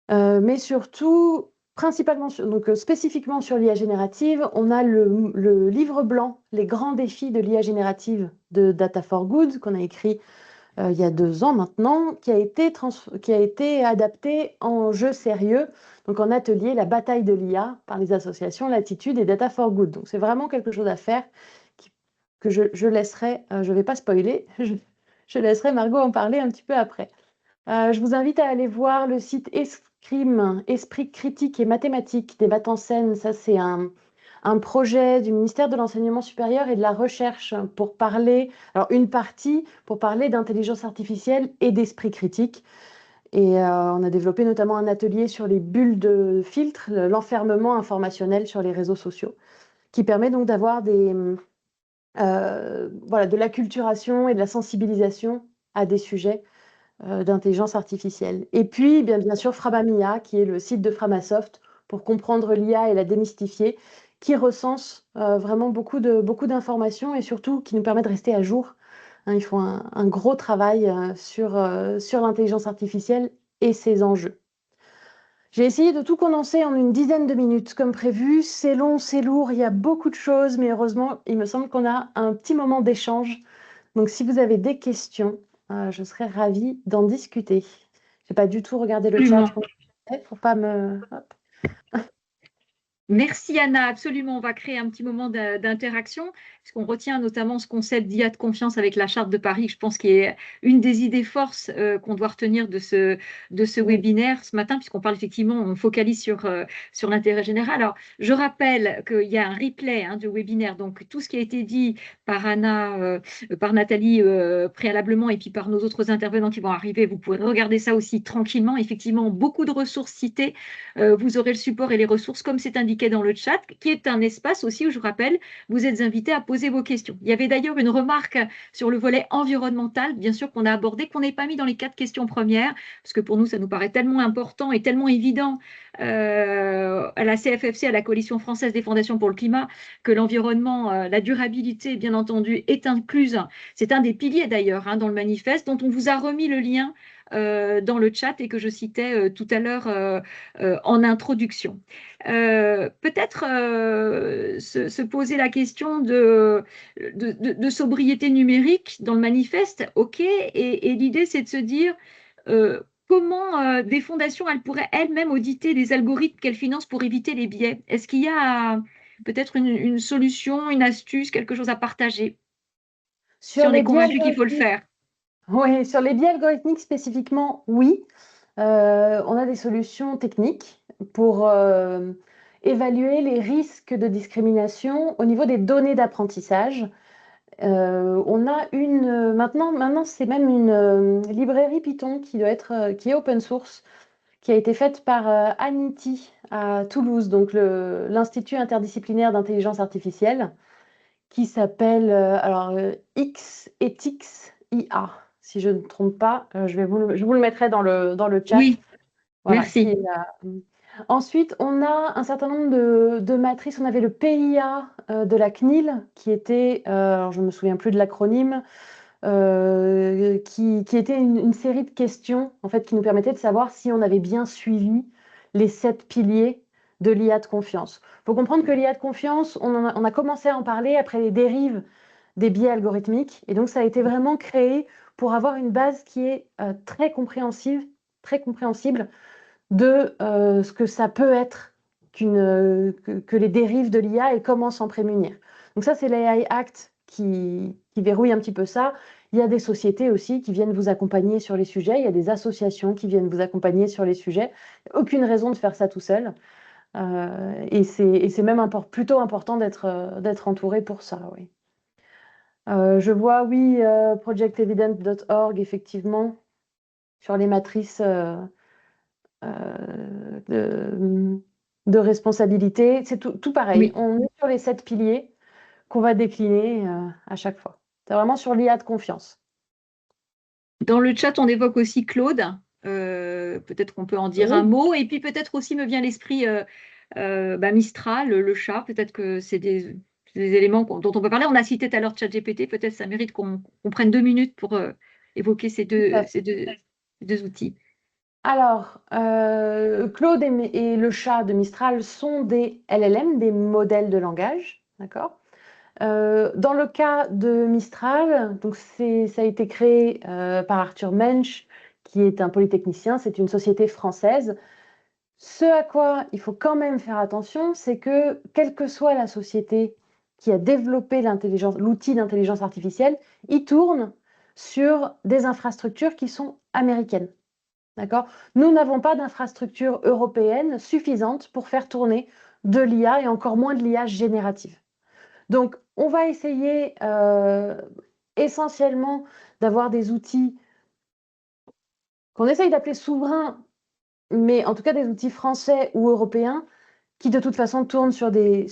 Mais surtout, principalement, spécifiquement sur l'IA générative, on a le livre blanc, Les grands défis de l'IA générative de Data for Good, qu'on a écrit il y a 2 ans maintenant, qui a été adapté en jeu sérieux, donc en atelier, la bataille de l'IA par les associations Latitude et Data for Good. Donc c'est vraiment quelque chose à faire que je laisserai, je ne vais pas spoiler, je laisserai Margot en parler un petit peu après. Je vous invite à aller voir le site Escrime, Esprit critique et mathématique des Maths en scène. Ça, c'est un projet du ministère de l'Enseignement supérieur et de la Recherche pour parler, alors une partie pour parler d'intelligence artificielle et d'esprit critique. Et on a développé notamment un atelier sur les bulles de filtre, l'enfermement informationnel sur les réseaux sociaux, qui permet donc d'avoir de l'acculturation et de la sensibilisation à des sujets d'intelligence artificielle. Et puis, bien sûr, Frabamia, qui est le site de Framasoft pour comprendre l'IA et la démystifier, qui recense vraiment beaucoup d'informations et surtout qui nous permet de rester à jour. Hein, ils font un gros travail sur l'intelligence artificielle et ses enjeux. J'ai essayé de tout condenser en une dizaine de minutes, comme prévu. C'est long, c'est lourd, il y a beaucoup de choses, mais heureusement, il me semble qu'on a un petit moment d'échange. Donc, si vous avez des questions, je serais ravie d'en discuter. Je n'ai pas du tout regardé le chat Absolument. pour pas me... Hop. Merci Anna, absolument. On va créer un petit moment d'interaction, puisqu'on retient notamment ce concept d'IA de confiance avec la Charte de Paris, je pense, qui est une des idées forces qu'on doit retenir de ce webinaire ce matin, puisqu'on parle effectivement, on focalise sur l'intérêt général. Alors, je rappelle qu'il y a un replay du webinaire, donc tout ce qui a été dit par Anna, par Nathalie préalablement, et puis par nos autres intervenants qui vont arriver, vous pouvez regarder ça aussi tranquillement. Effectivement, beaucoup de ressources citées. Vous aurez le support et les ressources comme c'est indiqué dans le chat, qui est un espace aussi où, je vous rappelle, vous êtes invités à poser vos questions. Il y avait d'ailleurs une remarque sur le volet environnemental, bien sûr, qu'on a abordé, qu'on n'est pas mis dans les 4 questions premières, parce que pour nous, ça nous paraît tellement important et tellement évident à la CFFC, à la Coalition française des fondations pour le climat, que l'environnement, la durabilité, bien entendu, est incluse. C'est un des piliers d'ailleurs dans le manifeste, dont on vous a remis le lien dans le chat et que je citais tout à l'heure en introduction. Peut-être se poser la question de sobriété numérique dans le manifeste, ok, et l'idée c'est de se dire comment des fondations elles pourraient elles-mêmes auditer les algorithmes qu'elles financent pour éviter les biais. Est-ce qu'il y a peut-être une solution, une astuce, quelque chose à partager si on est convaincu qu'il faut le faire? Oui, sur les biais algorithmiques spécifiquement, oui. On a des solutions techniques pour évaluer les risques de discrimination au niveau des données d'apprentissage. On a maintenant c'est même une librairie Python qui est open source, qui a été faite par Anity à Toulouse, donc l'Institut interdisciplinaire d'intelligence artificielle, qui s'appelle X-Ethics IA. Si je ne me trompe pas, je vous le mettrai dans le chat. Oui, voilà, merci. Ensuite, on a un certain nombre de matrices. On avait le PIA de la CNIL, qui était, alors je ne me souviens plus de l'acronyme, qui était une série de questions en fait, qui nous permettait de savoir si on avait bien suivi les 7 piliers de l'IA de confiance. Il faut comprendre que l'IA de confiance, on a commencé à en parler après les dérives des biais algorithmiques. Et donc, ça a été vraiment créé pour avoir une base qui est très compréhensible de ce que ça peut être que les dérives de l'IA et comment s'en prémunir. Donc ça, c'est l'AI Act qui verrouille un petit peu ça. Il y a des sociétés aussi qui viennent vous accompagner sur les sujets. Il y a des associations qui viennent vous accompagner sur les sujets. Aucune raison de faire ça tout seul. Et c'est même plutôt important d'être entouré pour ça, oui. Je vois, oui, projectevidence.org, effectivement, sur les matrices de responsabilité. C'est tout pareil. Oui. On est sur les 7 piliers qu'on va décliner à chaque fois. C'est vraiment sur l'IA de confiance. Dans le chat, on évoque aussi Claude. Peut-être qu'on peut en dire un mot. Et puis peut-être aussi me vient à l'esprit Mistral, le chat. Peut-être que c'est des éléments dont on peut parler. On a cité tout à l'heure ChatGPT. Peut-être ça mérite qu'on prenne 2 minutes pour évoquer ces deux outils. Alors, Claude et le chat de Mistral sont des LLM, des modèles de langage, d'accord? Dans le cas de Mistral, donc ça a été créé par Arthur Mensch, qui est un polytechnicien, c'est une société française. Ce à quoi il faut quand même faire attention, c'est que quelle que soit la société qui a développé l'outil d'intelligence artificielle, il tourne sur des infrastructures qui sont américaines. D'accord? Nous n'avons pas d'infrastructure européenne suffisante pour faire tourner de l'IA et encore moins de l'IA générative. Donc, on va essayer essentiellement d'avoir des outils qu'on essaye d'appeler souverains, mais en tout cas des outils français ou européens qui de toute façon tournent sur des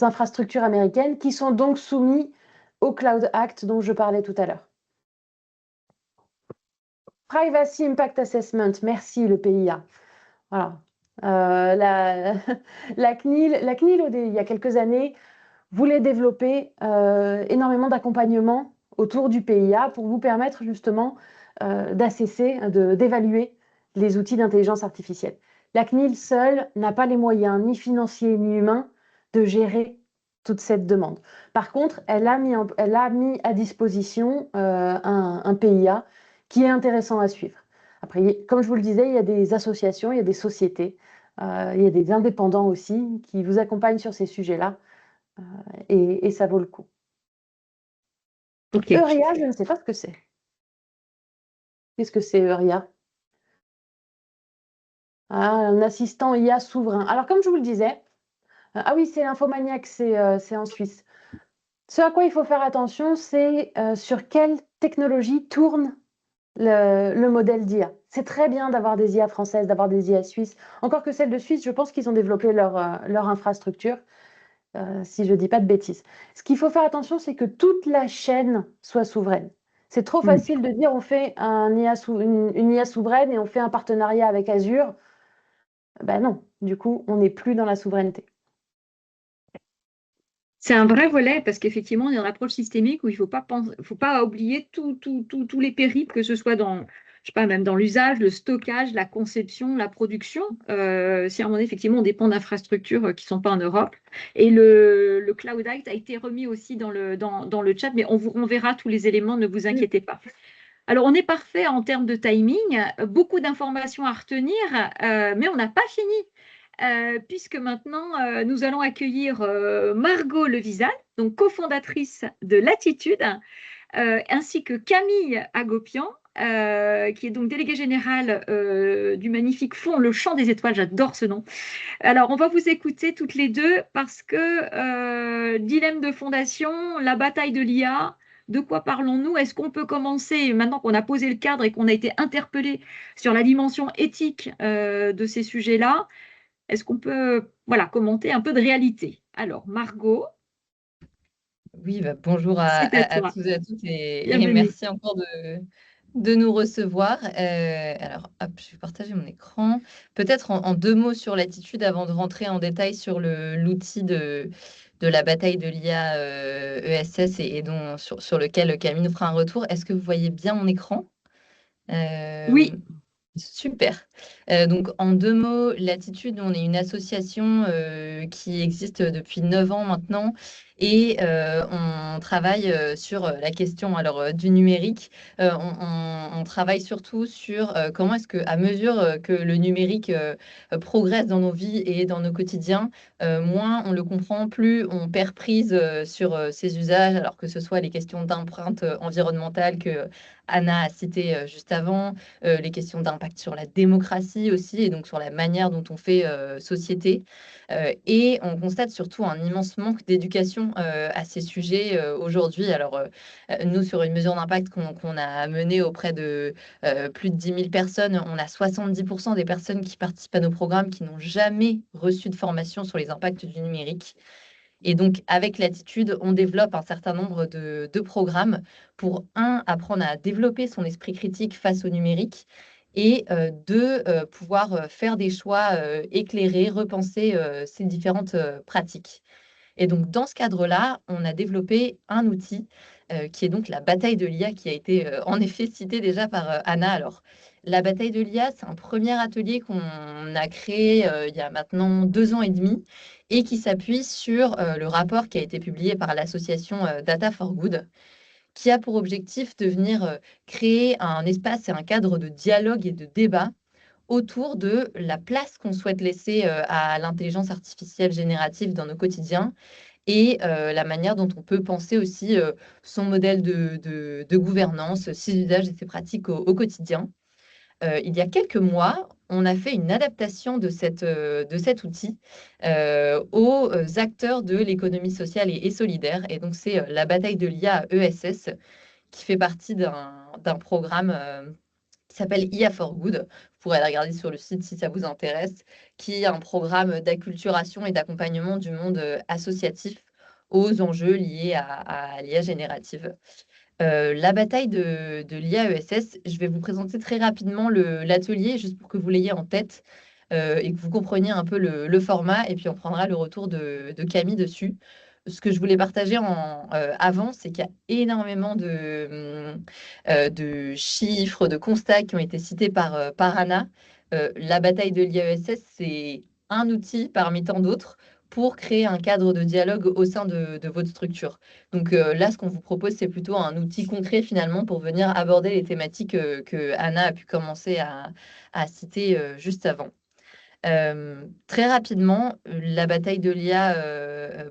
infrastructures américaines qui sont donc soumis au Cloud Act dont je parlais tout à l'heure. Privacy Impact Assessment, merci le PIA. Voilà. La CNIL, il y a quelques années, voulait développer énormément d'accompagnement autour du PIA pour vous permettre justement d'assesser, d'évaluer les outils d'intelligence artificielle. La CNIL seule n'a pas les moyens, ni financiers ni humains, de gérer toute cette demande. Par contre, elle a mis à disposition un PIA qui est intéressant à suivre. Après, comme je vous le disais, il y a des associations, il y a des sociétés, il y a des indépendants aussi qui vous accompagnent sur ces sujets-là et ça vaut le coup. Ok. Euria, je ne sais pas ce que c'est. Qu'est-ce que c'est Euria? Un assistant IA souverain. Alors, comme je vous le disais, ah oui, c'est Infomaniac, c'est en Suisse. Ce à quoi il faut faire attention, c'est sur quelle technologie tourne le modèle d'IA. C'est très bien d'avoir des IA françaises, d'avoir des IA suisses. Encore que celles de Suisse, je pense qu'ils ont développé leur infrastructure, si je ne dis pas de bêtises. Ce qu'il faut faire attention, c'est que toute la chaîne soit souveraine. C'est trop facile de dire on fait une IA souveraine et on fait un partenariat avec Azure. Ben non, du coup, on n'est plus dans la souveraineté. C'est un vrai volet parce qu'effectivement, on est dans l'approche systémique où il ne faut pas oublier tous les périples, que ce soit dans, je sais pas, même dans l'usage, le stockage, la conception, la production. Si à un moment donné, effectivement, on dépend d'infrastructures qui ne sont pas en Europe. Et le Cloud Act a été remis aussi dans le chat, mais on vous renverra tous les éléments, ne vous inquiétez pas. Alors, on est parfait en termes de timing, beaucoup d'informations à retenir, mais on n'a pas fini. Puisque maintenant, nous allons accueillir Margot Levisan, donc cofondatrice de Latitude, ainsi que Camille Agopian, qui est donc déléguée générale du magnifique fonds Le Chant des Étoiles. J'adore ce nom. Alors, on va vous écouter toutes les deux parce que dilemme de fondation, la bataille de l'IA, de quoi parlons-nous? Est-ce qu'on peut commencer, maintenant qu'on a posé le cadre et qu'on a été interpellé sur la dimension éthique de ces sujets-là? Est-ce qu'on peut commenter un peu de réalité? Alors, Margot, Oui, bonjour c'est à à toi. tous et à toutes et Bienvenue. merci encore de nous recevoir. Alors, hop, je vais partager mon écran. Peut-être en 2 mots sur Latitude avant de rentrer en détail sur l'outil de la bataille de l'IA ESS et sur lequel Camille nous fera un retour. Est-ce que vous voyez bien mon écran? Oui, Super. Donc, en 2 mots, Latitude, on est une association qui existe depuis 9 ans maintenant et on travaille sur la question du numérique. On travaille surtout sur comment est-ce que, à mesure que le numérique progresse dans nos vies et dans nos quotidiens, moins on le comprend, plus on perd prise sur ses usages, alors que ce soit les questions d'empreinte environnementale que Anna a citées juste avant, les questions d'impact sur la démocratie aussi, et donc sur la manière dont on fait société. Et on constate surtout un immense manque d'éducation à ces sujets aujourd'hui. Alors, nous, sur une mesure d'impact qu'on a menée auprès de plus de 10 000 personnes, on a 70% des personnes qui participent à nos programmes qui n'ont jamais reçu de formation sur les impacts du numérique. Et donc, avec Latitude, on développe un certain nombre de programmes pour, apprendre à développer son esprit critique face au numérique et deux, pouvoir faire des choix éclairés, repenser ces différentes pratiques. Et donc, dans ce cadre-là, on a développé un outil qui est donc la bataille de l'IA, qui a été en effet cité déjà par Anna. Alors, la bataille de l'IA, c'est un premier atelier qu'on a créé il y a maintenant 2 ans et demi et qui s'appuie sur le rapport qui a été publié par l'association Data for Good, qui a pour objectif de venir créer un espace et un cadre de dialogue et de débat autour de la place qu'on souhaite laisser à l'intelligence artificielle générative dans nos quotidiens et la manière dont on peut penser aussi son modèle de gouvernance, ses usages et ses pratiques au quotidien. Il y a quelques mois, on a fait une adaptation de cet outil aux acteurs de l'économie sociale et solidaire. Et donc, c'est la bataille de l'IA ESS qui fait partie d'un programme qui s'appelle IA for Good. Vous pourrez aller regarder sur le site si ça vous intéresse, qui est un programme d'acculturation et d'accompagnement du monde associatif aux enjeux liés à l'IA générative. La bataille de l'IA ESS, je vais vous présenter très rapidement l'atelier, juste pour que vous l'ayez en tête et que vous compreniez un peu le format, et puis on prendra le retour de Camille dessus. Ce que je voulais partager avant, c'est qu'il y a énormément de chiffres, de constats qui ont été cités par Anna, la bataille de l'IAESS, c'est un outil parmi tant d'autres pour créer un cadre de dialogue au sein de votre structure. Donc là, ce qu'on vous propose, c'est plutôt un outil concret finalement pour venir aborder les thématiques que Anna a pu commencer à citer juste avant. Très rapidement, la bataille de l'IA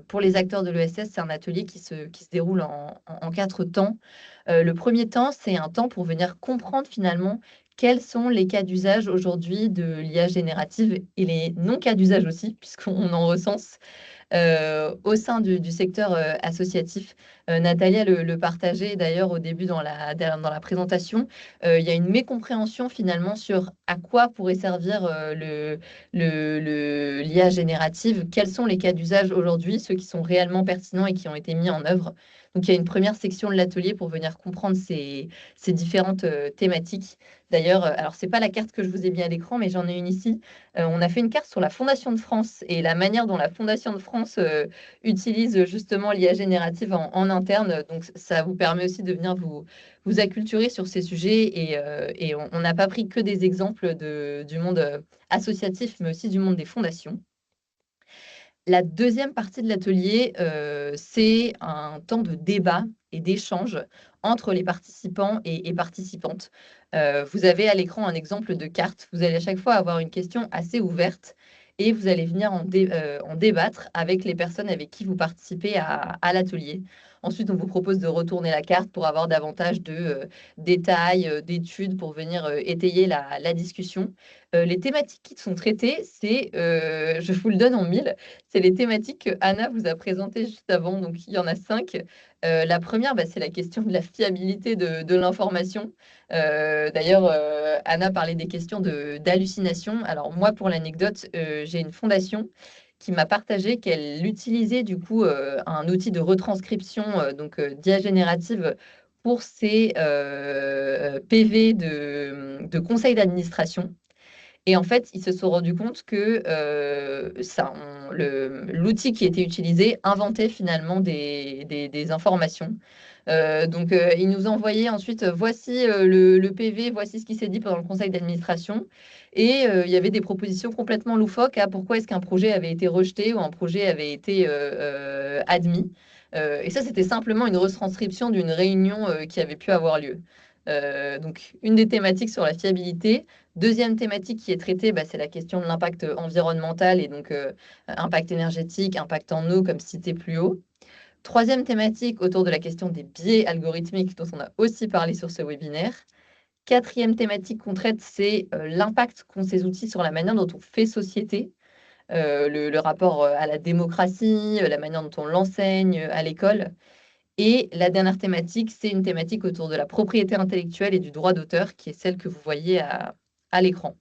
pour les acteurs de l'ESS, c'est un atelier qui se déroule en 4 temps. Le premier temps, c'est un temps pour venir comprendre finalement quels sont les cas d'usage aujourd'hui de l'IA générative et les non-cas d'usage aussi, puisqu'on en recense au sein du secteur associatif. Natalia le partageait d'ailleurs au début dans la présentation. Il y a une mécompréhension finalement sur à quoi pourrait servir l'IA générative, quels sont les cas d'usage aujourd'hui, ceux qui sont réellement pertinents et qui ont été mis en œuvre. Donc il y a une première section de l'atelier pour venir comprendre ces différentes thématiques. D'ailleurs, alors c'est pas la carte que je vous ai mis à l'écran, mais j'en ai une ici. On a fait une carte sur la Fondation de France et la manière dont la Fondation de France utilise justement l'IA générative en interne. Donc, ça vous permet aussi de venir vous acculturer sur ces sujets et on n'a pas pris que des exemples du monde associatif, mais aussi du monde des fondations. La deuxième partie de l'atelier, c'est un temps de débat et d'échange entre les participants et participantes. Vous avez à l'écran un exemple de carte. Vous allez à chaque fois avoir une question assez ouverte et vous allez venir en débattre avec les personnes avec qui vous participez à l'atelier. Ensuite, on vous propose de retourner la carte pour avoir davantage de détails, d'études pour venir étayer la discussion. Les thématiques qui sont traitées, c'est, je vous le donne en mille, c'est les thématiques que Anna vous a présentées juste avant. Donc, il y en a 5. La première, c'est la question de la fiabilité de l'information. D'ailleurs, Anna parlait des questions d'hallucination. Alors, moi, pour l'anecdote, j'ai une fondation qui m'a partagé qu'elle utilisait du coup un outil de retranscription, d'IA générative pour ses PV de conseil d'administration. Et en fait, ils se sont rendus compte que l'outil qui était utilisé inventait finalement des informations. Ils nous envoyaient ensuite, voici le PV, voici ce qui s'est dit pendant le conseil d'administration. Et il y avait des propositions complètement loufoques à pourquoi est-ce qu'un projet avait été rejeté ou un projet avait été admis. Et ça, c'était simplement une retranscription d'une réunion qui avait pu avoir lieu. Donc, une des thématiques sur la fiabilité. Deuxième thématique qui est traitée, c'est la question de l'impact environnemental et donc impact énergétique, impact en eau, comme cité plus haut. Troisième thématique autour de la question des biais algorithmiques, dont on a aussi parlé sur ce webinaire. Quatrième thématique qu'on traite, c'est l'impact qu'ont ces outils sur la manière dont on fait société, le rapport à la démocratie, la manière dont on l'enseigne à l'école. Et la dernière thématique, c'est une thématique autour de la propriété intellectuelle et du droit d'auteur, qui est celle que vous voyez à l'écran.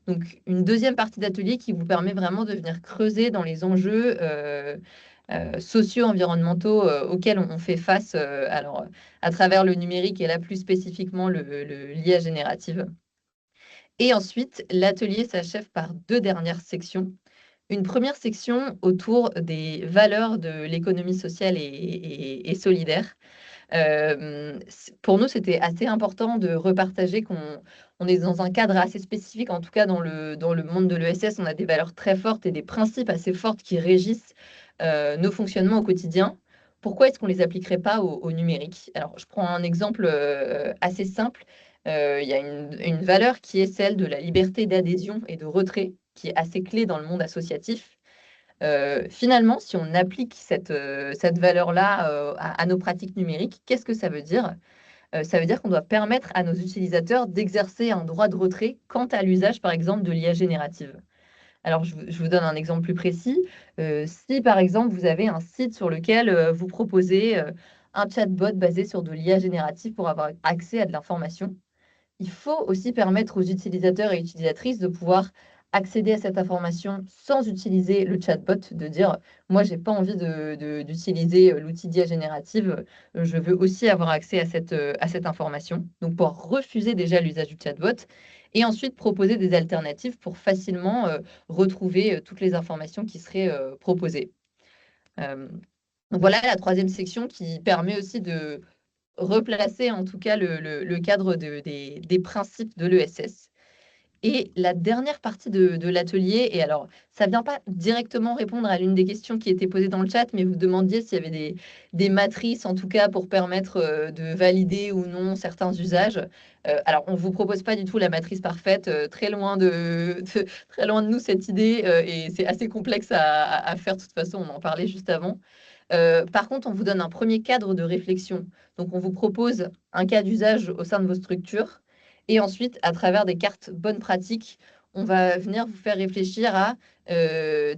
Donc, une deuxième partie d'atelier qui vous permet vraiment de venir creuser dans les enjeux socio-environnementaux auxquels on fait face à travers le numérique et là plus spécifiquement l'IA générative. Et ensuite, l'atelier s'achève par 2 dernières sections. Une première section autour des valeurs de l'économie sociale et solidaire. Pour nous, c'était assez important de repartager qu'on est dans un cadre assez spécifique, en tout cas dans le monde de l'ESS, on a des valeurs très fortes et des principes assez forts qui régissent nos fonctionnements au quotidien. Pourquoi est-ce qu'on ne les appliquerait pas au numérique? Alors, je prends un exemple assez simple. Il y a une valeur qui est celle de la liberté d'adhésion et de retrait, qui est assez clé dans le monde associatif. Finalement, si on applique cette valeur-là à nos pratiques numériques, qu'est-ce que ça veut dire? Ça veut dire qu'on doit permettre à nos utilisateurs d'exercer un droit de retrait quant à l'usage, par exemple, de l'IA générative. Alors, je vous donne un exemple plus précis. Si, par exemple, vous avez un site sur lequel vous proposez un chatbot basé sur de l'IA générative pour avoir accès à de l'information, il faut aussi permettre aux utilisateurs et utilisatrices de pouvoir accéder à cette information sans utiliser le chatbot, de dire moi j'ai pas envie d'utiliser l'outil d'IA générative, je veux aussi avoir accès à cette information. Donc pour refuser déjà l'usage du chatbot et ensuite proposer des alternatives pour facilement retrouver toutes les informations qui seraient proposées. Donc voilà la troisième section qui permet aussi de replacer en tout cas le cadre des principes de l'ESS. Et la dernière partie de l'atelier, et alors, ça ne vient pas directement répondre à l'une des questions qui était posée dans le chat, mais vous demandiez s'il y avait des matrices, en tout cas, pour permettre de valider ou non certains usages. Alors, on ne vous propose pas du tout la matrice parfaite, très loin très loin de nous cette idée, et c'est assez complexe à faire, de toute façon, on en parlait juste avant. Par contre, on vous donne un premier cadre de réflexion. Donc, on vous propose un cas d'usage au sein de vos structures. Et ensuite, à travers des cartes bonnes pratiques, on va venir vous faire réfléchir à,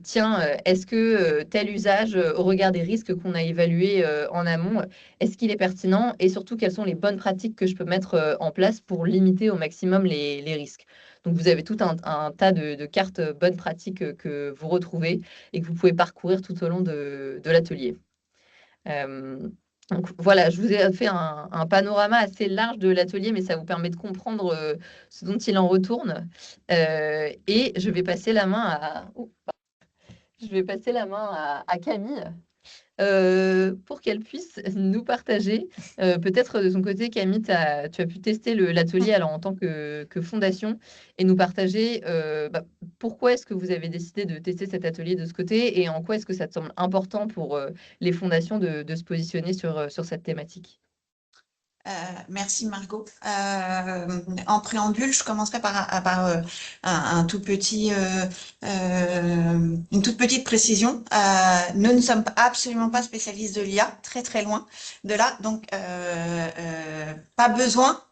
tiens, est-ce que tel usage, au regard des risques qu'on a évalués en amont, est-ce qu'il est pertinent? Et surtout, quelles sont les bonnes pratiques que je peux mettre en place pour limiter au maximum les risques? Donc, vous avez tout un tas de cartes bonnes pratiques que vous retrouvez et que vous pouvez parcourir tout au long de l'atelier. Donc voilà, je vous ai fait un panorama assez large de l'atelier, mais ça vous permet de comprendre ce dont il en retourne. Et je vais passer la main à Camille pour qu'elle puisse nous partager. Peut-être de son côté, Camille, tu as pu tester l'atelier alors en tant que fondation et nous partager pourquoi est-ce que vous avez décidé de tester cet atelier de ce côté et en quoi est-ce que ça te semble important pour les fondations de se positionner sur cette thématique. Merci Margot. En préambule, je commencerai par un tout petit, une toute petite précision. Nous ne sommes absolument pas spécialistes de l'IA, très très loin de là, donc pas besoin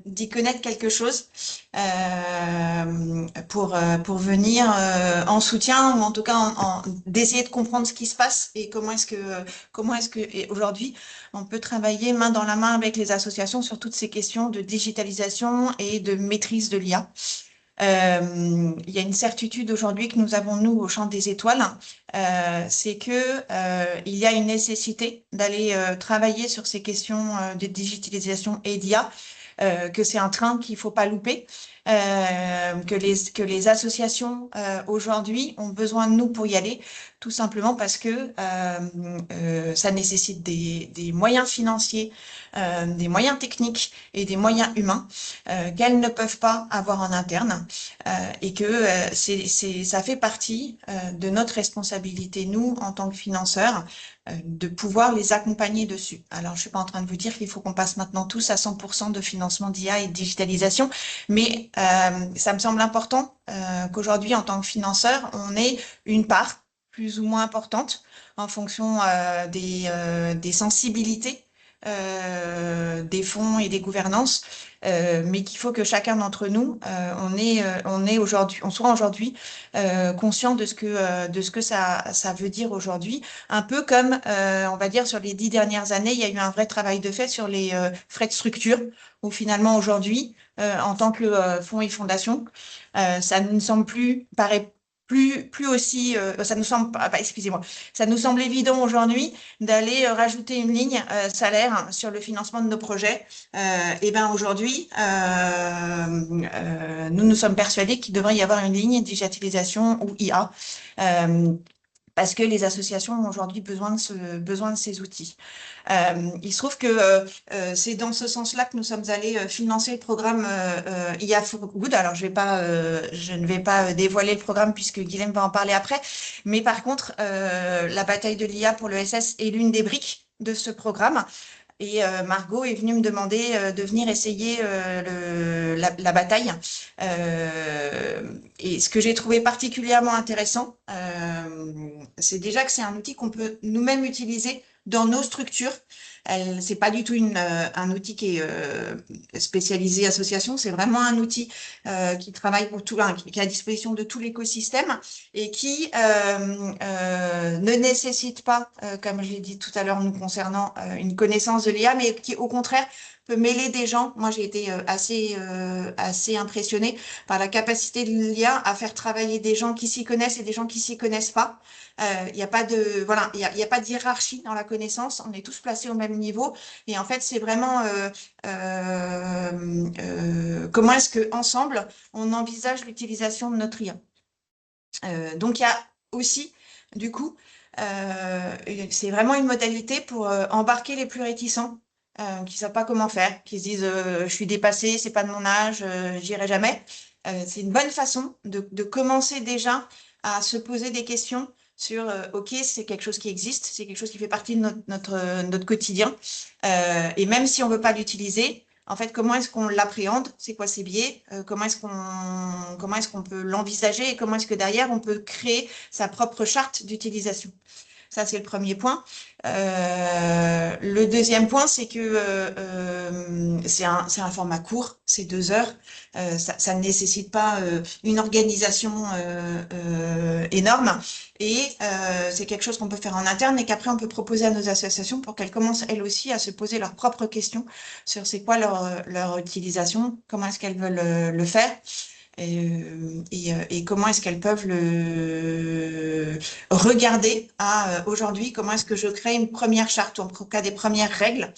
d'y connaître quelque chose pour venir en soutien ou en tout cas d'essayer de comprendre ce qui se passe et comment est-ce que et aujourd'hui on peut travailler main dans la main avec les associations sur toutes ces questions de digitalisation et de maîtrise de l'IA. Il y a une certitude aujourd'hui que nous avons, nous, au Champ des Étoiles, c'est que il y a une nécessité d'aller travailler sur ces questions de digitalisation et d'IA, que c'est un train qu'il ne faut pas louper, que les associations aujourd'hui ont besoin de nous pour y aller, tout simplement parce que ça nécessite des moyens financiers, des moyens techniques et des moyens humains qu'elles ne peuvent pas avoir en interne et que ça fait partie de notre responsabilité, nous, en tant que financeurs, de pouvoir les accompagner dessus. Alors, je suis pas en train de vous dire qu'il faut qu'on passe maintenant tous à 100% de financement d'IA et de digitalisation, mais ça me semble important qu'aujourd'hui, en tant que financeur, on ait une part plus ou moins importante en fonction des sensibilités des fonds et des gouvernances, mais qu'il faut que chacun d'entre nous, on soit aujourd'hui conscient de ce que ça veut dire aujourd'hui. Un peu comme, on va dire, sur les 10 dernières années, il y a eu un vrai travail de fait sur les frais de structure, où finalement aujourd'hui, en tant que fonds et fondation, ça ne nous semble paraît plus aussi, ça nous semble, excusez-moi, ça nous semble évident aujourd'hui d'aller rajouter une ligne salaire sur le financement de nos projets. Et ben aujourd'hui, nous sommes persuadés qu'il devrait y avoir une ligne digitalisation ou IA. Parce que les associations ont aujourd'hui besoin de ces outils. Il se trouve que c'est dans ce sens-là que nous sommes allés financer le programme IA for Good. Alors, je ne vais pas dévoiler le programme puisque Guilhem va en parler après. Mais par contre, la bataille de l'IA pour l'ESS est l'une des briques de ce programme. Et Margot est venue me demander de venir essayer la bataille. Et ce que j'ai trouvé particulièrement intéressant, c'est déjà que c'est un outil qu'on peut nous-mêmes utiliser dans nos structures. C'est pas du tout un outil qui est spécialisé association, c'est vraiment un outil qui travaille pour tout, qui est à disposition de tout l'écosystème et qui ne nécessite pas, comme je l'ai dit tout à l'heure nous concernant, une connaissance de l'IA, mais qui au contraire peut mêler des gens. Moi, j'ai été assez impressionnée par la capacité de l'IA à faire travailler des gens qui s'y connaissent et des gens qui s'y connaissent pas. Il n'y a pas de il y a pas de hiérarchie dans la connaissance. On est tous placés au même niveau. Et en fait, c'est vraiment comment est-ce que ensemble on envisage l'utilisation de notre IA. Donc il y a aussi, du coup, c'est vraiment une modalité pour embarquer les plus réticents, qui ne savent pas comment faire, qui se disent je suis dépassée, c'est pas de mon âge, j'irai jamais. c'est une bonne façon de commencer déjà à se poser des questions sur OK, c'est quelque chose qui existe, c'est quelque chose qui fait partie de notre quotidien. Et même si on ne veut pas l'utiliser, en fait, comment est-ce qu'on l'appréhende? C'est quoi ses biais? Comment est-ce qu'on peut l'envisager et comment est-ce que derrière, on peut créer sa propre charte d'utilisation? Ça, c'est le premier point. Le deuxième point, c'est que c'est un format court, c'est 2 heures. Ça ne nécessite pas une organisation énorme. Et c'est quelque chose qu'on peut faire en interne et qu'après, on peut proposer à nos associations pour qu'elles commencent, elles aussi, à se poser leurs propres questions sur c'est quoi leur utilisation, comment est-ce qu'elles veulent le faire. Et comment est-ce qu'elles peuvent le regarder à aujourd'hui, comment est-ce que je crée une première charte, ou en tout cas des premières règles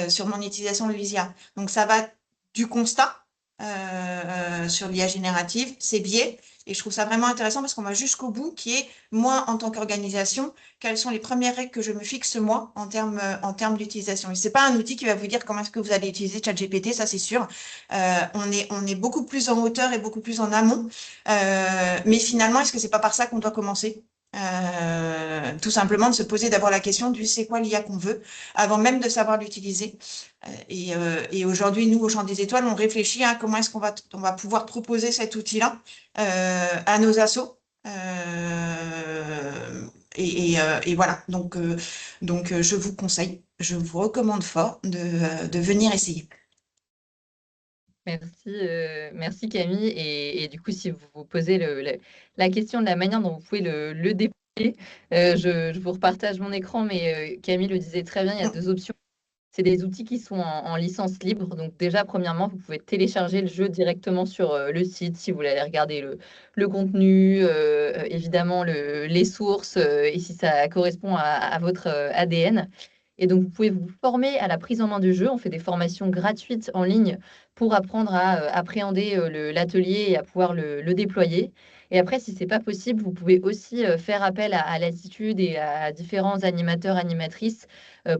sur mon utilisation de l'IA. Donc ça va du constat sur l'IA générative, ses biais, et je trouve ça vraiment intéressant parce qu'on va jusqu'au bout, qui est moi en tant qu'organisation, quelles sont les premières règles que je me fixe moi en termes d'utilisation. Et c'est pas un outil qui va vous dire comment est-ce que vous allez utiliser ChatGPT, ça c'est sûr. On est beaucoup plus en hauteur et beaucoup plus en amont. Mais finalement, est-ce que c'est pas par ça qu'on doit commencer? Tout simplement de se poser d'abord la question du c'est quoi l'IA qu'on veut avant même de savoir l'utiliser. Et aujourd'hui, nous, au Champ des Étoiles, on réfléchit à comment est-ce qu'on va pouvoir proposer cet outil-là à nos assos. Et voilà, donc je vous conseille, je vous recommande fort de venir essayer. Merci Camille. Et du coup, si vous vous posez la question de la manière dont vous pouvez le déployer, je vous repartage mon écran, mais Camille le disait très bien, il y a 2 options. C'est des outils qui sont en licence libre. Donc déjà, premièrement, vous pouvez télécharger le jeu directement sur le site si vous voulez aller regarder le contenu, évidemment les sources et si ça correspond à votre ADN. Et donc, vous pouvez vous former à la prise en main du jeu. On fait des formations gratuites en ligne pour apprendre à appréhender l'atelier et à pouvoir le déployer. Et après, si ce n'est pas possible, vous pouvez aussi faire appel à l'attitude et à différents animateurs, animatrices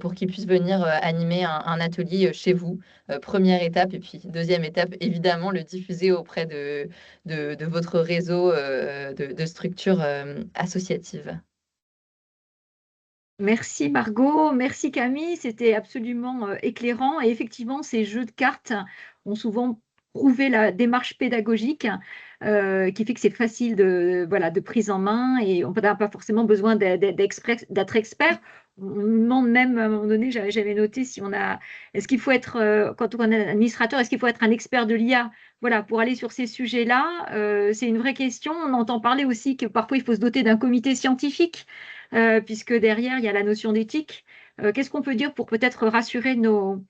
pour qu'ils puissent venir animer un atelier chez vous. Première étape. Et puis, deuxième étape, évidemment, le diffuser auprès de votre réseau de structures associatives. Merci Margot, merci Camille, c'était absolument éclairant. Et effectivement, ces jeux de cartes ont souvent prouvé la démarche pédagogique qui fait que c'est facile de prise en main et on n'a pas forcément besoin d'être expert. On nous demande même à un moment donné, j'avais noté si est-ce qu'il faut être, quand on est administrateur, est-ce qu'il faut être un expert de l'IA? Voilà, pour aller sur ces sujets-là, c'est une vraie question. On entend parler aussi que parfois il faut se doter d'un comité scientifique puisque derrière, il y a la notion d'éthique. Qu'est-ce qu'on peut dire pour peut-être rassurer nos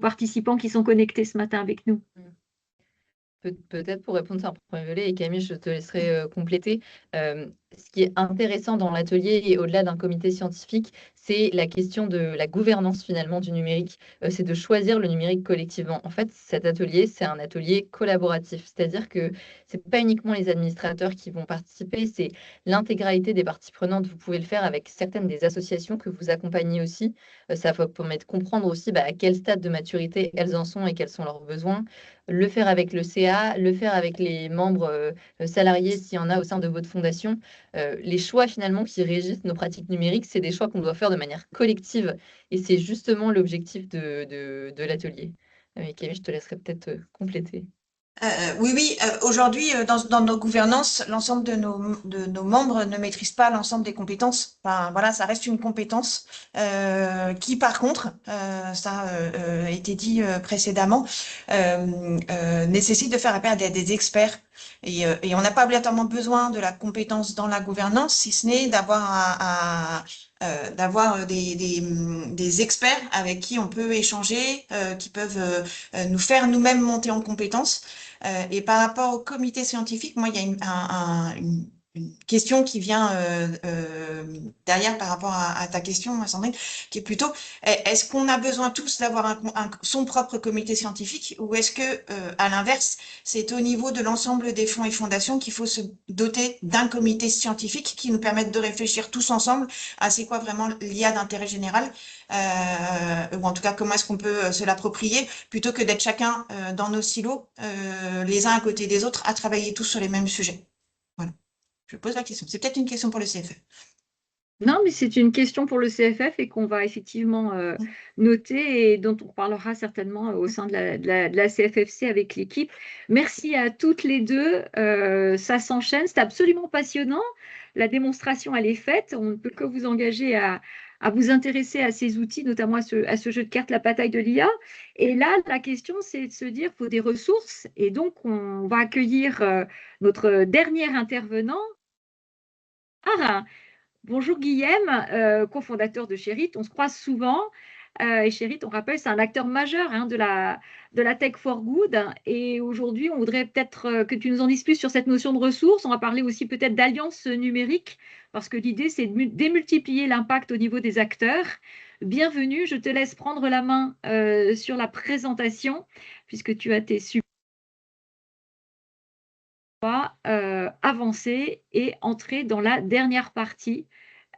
participants qui sont connectés ce matin avec nous? Peut-être pour répondre à un premier volet, et Camille, je te laisserai compléter. Ce qui est intéressant dans l'atelier et au-delà d'un comité scientifique, c'est la question de la gouvernance finalement du numérique. C'est de choisir le numérique collectivement. En fait, cet atelier, c'est un atelier collaboratif, c'est-à-dire que c'est pas uniquement les administrateurs qui vont participer, c'est l'intégralité des parties prenantes. Vous pouvez le faire avec certaines des associations que vous accompagnez aussi. Ça va permettre de comprendre aussi à quel stade de maturité elles en sont et quels sont leurs besoins. Le faire avec le CA, le faire avec les membres salariés s'il y en a au sein de votre fondation. Les choix finalement qui régissent nos pratiques numériques, c'est des choix qu'on doit faire de manière collective et c'est justement l'objectif de l'atelier. Camille, je te laisserai peut-être compléter. Oui. Aujourd'hui, dans nos gouvernances, l'ensemble de nos membres ne maîtrisent pas l'ensemble des compétences. Enfin, voilà, ça reste une compétence qui, par contre, ça a été dit précédemment, nécessite de faire appel à des experts. Et on n'a pas obligatoirement besoin de la compétence dans la gouvernance, si ce n'est d'avoir d'avoir des experts avec qui on peut échanger, qui peuvent nous faire nous-mêmes monter en compétences. Et par rapport au comité scientifique, moi, il y a une question qui vient derrière par rapport à ta question, Sandrine, qui est plutôt, est-ce qu'on a besoin tous d'avoir son propre comité scientifique ou est-ce que, à l'inverse, c'est au niveau de l'ensemble des fonds et fondations qu'il faut se doter d'un comité scientifique qui nous permette de réfléchir tous ensemble à c'est quoi vraiment l'IA d'intérêt général, ou en tout cas comment est-ce qu'on peut se l'approprier plutôt que d'être chacun dans nos silos, les uns à côté des autres, à travailler tous sur les mêmes sujets. Voilà. Je pose la question. C'est peut-être une question pour le CFF. Non, mais c'est une question pour le CFF et qu'on va effectivement noter et dont on parlera certainement au sein de la CFFC avec l'équipe. Merci à toutes les deux. Ça s'enchaîne. C'est absolument passionnant. La démonstration, elle est faite. On ne peut que vous engager à vous intéresser à ces outils, notamment à ce jeu de cartes, la bataille de l'IA. Et là, la question, c'est de se dire qu'il faut des ressources. Et donc, on va accueillir notre dernier intervenant. Bonjour Guillaume, cofondateur de Sherit. On se croise souvent. Et Sherit, on rappelle, c'est un acteur majeur de la Tech for Good. Et aujourd'hui, on voudrait peut-être que tu nous en dises plus sur cette notion de ressources. On va parler aussi peut-être d'alliance numérique, parce que l'idée, c'est de démultiplier l'impact au niveau des acteurs. Bienvenue, je te laisse prendre la main sur la présentation, puisque tu as tes supports. Avancer et entrer dans la dernière partie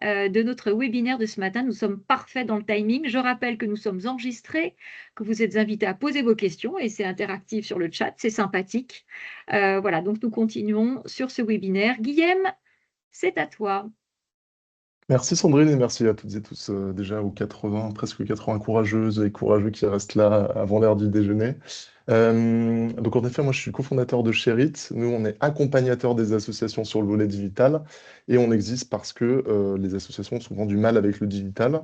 de notre webinaire de ce matin. Nous sommes parfaits dans le timing. Je rappelle que nous sommes enregistrés, que vous êtes invités à poser vos questions et c'est interactif sur le chat, c'est sympathique. Voilà, donc nous continuons sur ce webinaire. Guillaume, c'est à toi. Merci Sandrine et merci à toutes et tous déjà aux 80, presque 80 courageuses et courageux qui restent là avant l'heure du déjeuner. Donc en effet, moi je suis cofondateur de Sherit. Nous, on est accompagnateur des associations sur le volet digital et on existe parce que les associations ont souvent du mal avec le digital,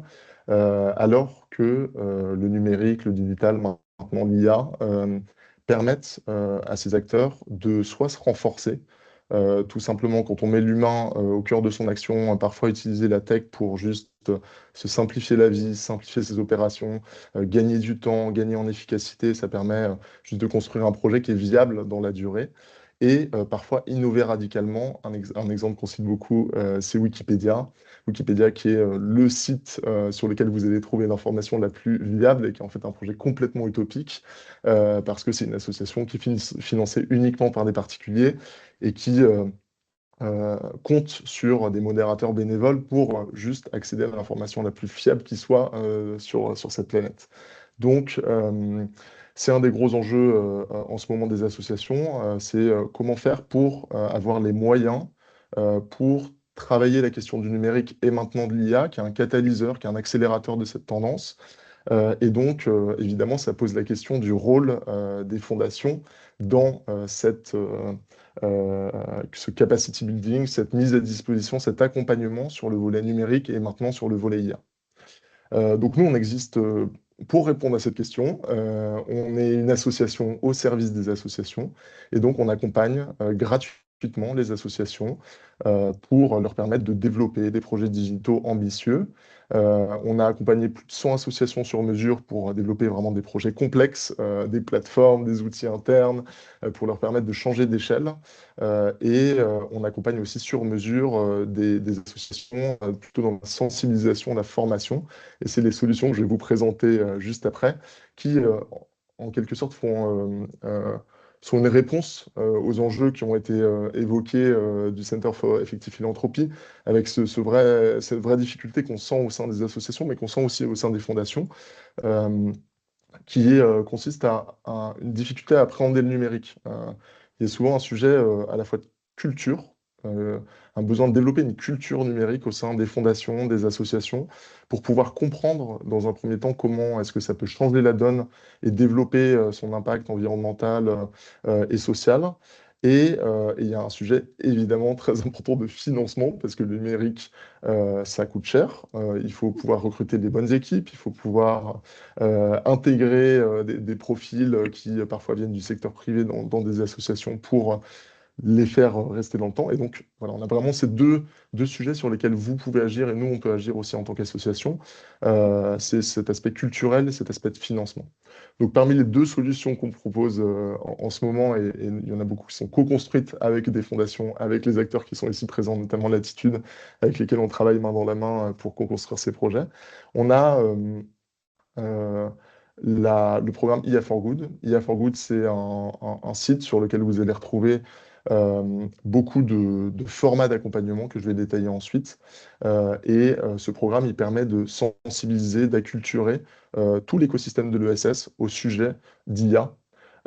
alors que le numérique, le digital, maintenant l'IA, permettent à ces acteurs de soit se renforcer, tout simplement, quand on met l'humain au cœur de son action, parfois utiliser la tech pour juste se simplifier la vie, simplifier ses opérations, gagner du temps, gagner en efficacité, ça permet juste de construire un projet qui est viable dans la durée. Et parfois innover radicalement. Un exemple qu'on cite beaucoup, c'est Wikipédia. Wikipédia qui est le site sur lequel vous allez trouver l'information la plus viable et qui est en fait un projet complètement utopique parce que c'est une association qui est financée uniquement par des particuliers et qui compte sur des modérateurs bénévoles pour juste accéder à l'information la plus fiable qui soit sur cette planète. Donc, c'est un des gros enjeux en ce moment des associations, c'est comment faire pour avoir les moyens pour travailler la question du numérique et maintenant de l'IA, qui est un catalyseur, qui est un accélérateur de cette tendance. Et donc, évidemment, ça pose la question du rôle des fondations dans ce capacity building, cette mise à disposition, cet accompagnement sur le volet numérique et maintenant sur le volet IA. Donc nous, on existe pour répondre à cette question. On est une association au service des associations et donc on accompagne gratuitement les associations pour leur permettre de développer des projets digitaux ambitieux. On a accompagné plus de 100 associations sur mesure pour développer vraiment des projets complexes, des plateformes, des outils internes, pour leur permettre de changer d'échelle. Et on accompagne aussi sur mesure des associations plutôt dans la sensibilisation, la formation. Et c'est les solutions que je vais vous présenter juste après, qui en quelque sorte sont une réponse aux enjeux qui ont été évoqués du Center for Effective Philanthropy, avec cette vraie difficulté qu'on sent au sein des associations, mais qu'on sent aussi au sein des fondations, qui consiste à une difficulté à appréhender le numérique. Il y a souvent un sujet à la fois de culture, un besoin de développer une culture numérique au sein des fondations, des associations, pour pouvoir comprendre dans un premier temps comment est-ce que ça peut changer la donne et développer son impact environnemental et social. Et il y a un sujet évidemment très important de financement, parce que le numérique, ça coûte cher. Il faut pouvoir recruter des bonnes équipes, il faut pouvoir intégrer des profils qui parfois viennent du secteur privé dans des associations pour les faire rester dans le temps. Et donc, voilà, on a vraiment ces deux sujets sur lesquels vous pouvez agir et nous, on peut agir aussi en tant qu'association. C'est cet aspect culturel et cet aspect de financement. Donc, parmi les deux solutions qu'on propose en ce moment, et il y en a beaucoup qui sont co-construites avec des fondations, avec les acteurs qui sont ici présents, notamment Latitude, avec lesquels on travaille main dans la main pour co-construire ces projets, on a euh, le programme IA for Good. IA for Good, c'est un site sur lequel vous allez retrouver beaucoup de formats d'accompagnement que je vais détailler ensuite. Ce programme, il permet de sensibiliser, d'acculturer tout l'écosystème de l'ESS au sujet d'IA,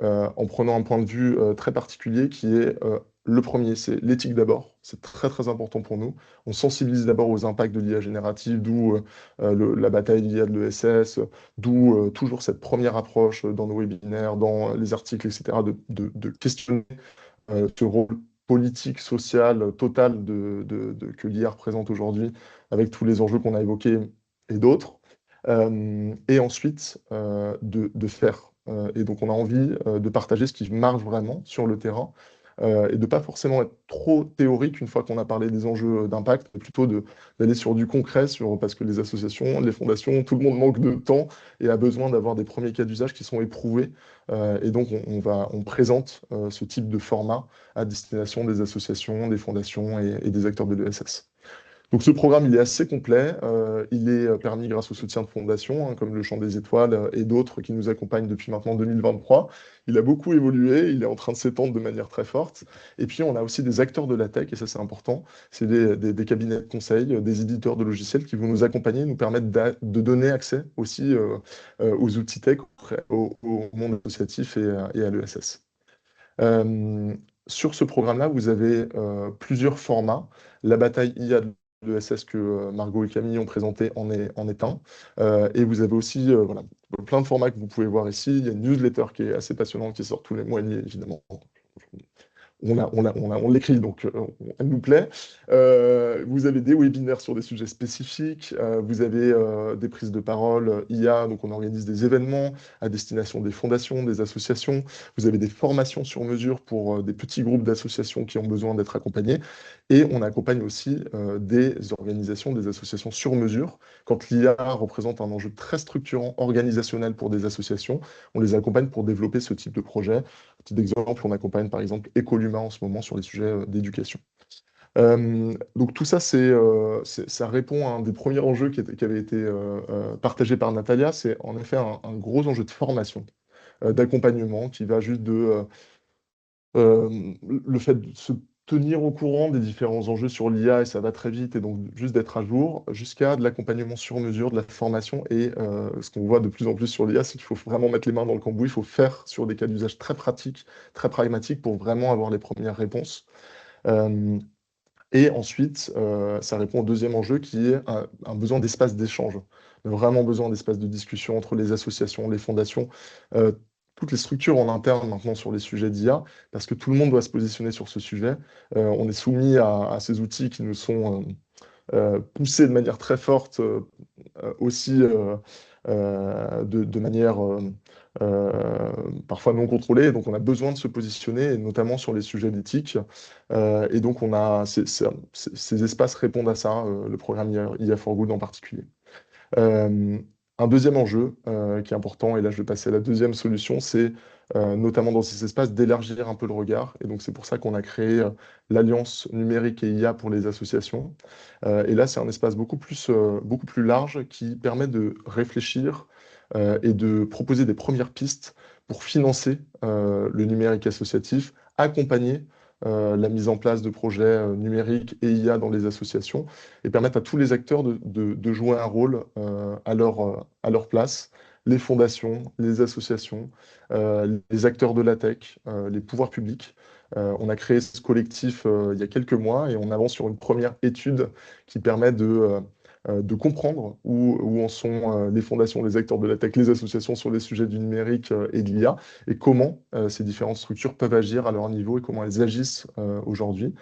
en prenant un point de vue très particulier qui est le premier, c'est l'éthique d'abord. C'est très très important pour nous. On sensibilise d'abord aux impacts de l'IA générative, d'où la bataille d'IA de l'ESS, d'où toujours cette première approche dans nos webinaires, dans les articles, etc., de questionner ce rôle politique, social, total que l'IA représente aujourd'hui, avec tous les enjeux qu'on a évoqués et d'autres. Et ensuite, de faire. Et donc, on a envie de partager ce qui marche vraiment sur le terrain et de ne pas forcément être trop théorique une fois qu'on a parlé des enjeux d'impact, mais plutôt d'aller sur du concret, parce que les associations, les fondations, tout le monde manque de temps et a besoin d'avoir des premiers cas d'usage qui sont éprouvés. Et donc, on présente ce type de format à destination des associations, des fondations et des acteurs de l'ESS. Donc ce programme, il est assez complet. Il est permis grâce au soutien de fondations, comme le Chant des Étoiles et d'autres qui nous accompagnent depuis maintenant 2023. Il a beaucoup évolué, il est en train de s'étendre de manière très forte. Et puis on a aussi des acteurs de la tech, et ça c'est important, c'est des cabinets de conseil, des éditeurs de logiciels qui vont nous accompagner, nous permettre de donner accès aussi aux outils tech, au monde associatif et à l'ESS. Sur ce programme-là, vous avez plusieurs formats. La bataille IA de l'ESS que Margot et Camille ont présenté en est un. Et vous avez aussi voilà, plein de formats que vous pouvez voir ici. Il y a une newsletter qui est assez passionnante qui sort tous les mois et demi, évidemment. On l'écrit, donc elle nous plaît. Vous avez des webinaires sur des sujets spécifiques, vous avez des prises de parole IA, donc on organise des événements à destination des fondations, des associations. Vous avez des formations sur mesure pour des petits groupes d'associations qui ont besoin d'être accompagnés. Et on accompagne aussi des organisations, des associations sur mesure. Quand l'IA représente un enjeu très structurant, organisationnel pour des associations, on les accompagne pour développer ce type de projet. Petit exemple, on accompagne par exemple Ecoluma en ce moment sur les sujets d'éducation. Donc tout ça, ça répond à un des premiers enjeux qui avait été partagé par Natalia, c'est en effet un gros enjeu de formation, d'accompagnement, qui va juste le fait de se tenir au courant des différents enjeux sur l'IA, et ça va très vite, et donc juste d'être à jour, jusqu'à de l'accompagnement sur mesure, de la formation, et ce qu'on voit de plus en plus sur l'IA, c'est qu'il faut vraiment mettre les mains dans le cambouis, il faut faire sur des cas d'usage très pratiques, très pragmatiques, pour vraiment avoir les premières réponses. Et ensuite, ça répond au deuxième enjeu qui est un besoin d'espace d'échange. On a vraiment besoin d'espace de discussion entre les associations, les fondations, toutes les structures en interne maintenant sur les sujets d'IA, parce que tout le monde doit se positionner sur ce sujet. On est soumis à ces outils qui nous sont poussés de manière très forte, aussi de manière parfois non contrôlée. Donc on a besoin de se positionner, et notamment sur les sujets d'éthique. Et donc on a ces espaces répondent à ça, le programme IA for Good en particulier. Un deuxième enjeu qui est important, et là je vais passer à la deuxième solution, c'est notamment dans ces espaces d'élargir un peu le regard. Et donc c'est pour ça qu'on a créé l'Alliance numérique et IA pour les associations. Et là c'est un espace beaucoup plus large qui permet de réfléchir et de proposer des premières pistes pour financer le numérique associatif, accompagner la mise en place de projets numériques et IA dans les associations, et permettre à tous les acteurs de jouer un rôle à leur place, les fondations, les associations, les acteurs de la tech, les pouvoirs publics. On a créé ce collectif il y a quelques mois, et on avance sur une première étude qui permet de comprendre où en sont les fondations, les acteurs de la tech, les associations sur les sujets du numérique et de l'IA, et comment ces différentes structures peuvent agir à leur niveau et comment elles agissent aujourd'hui.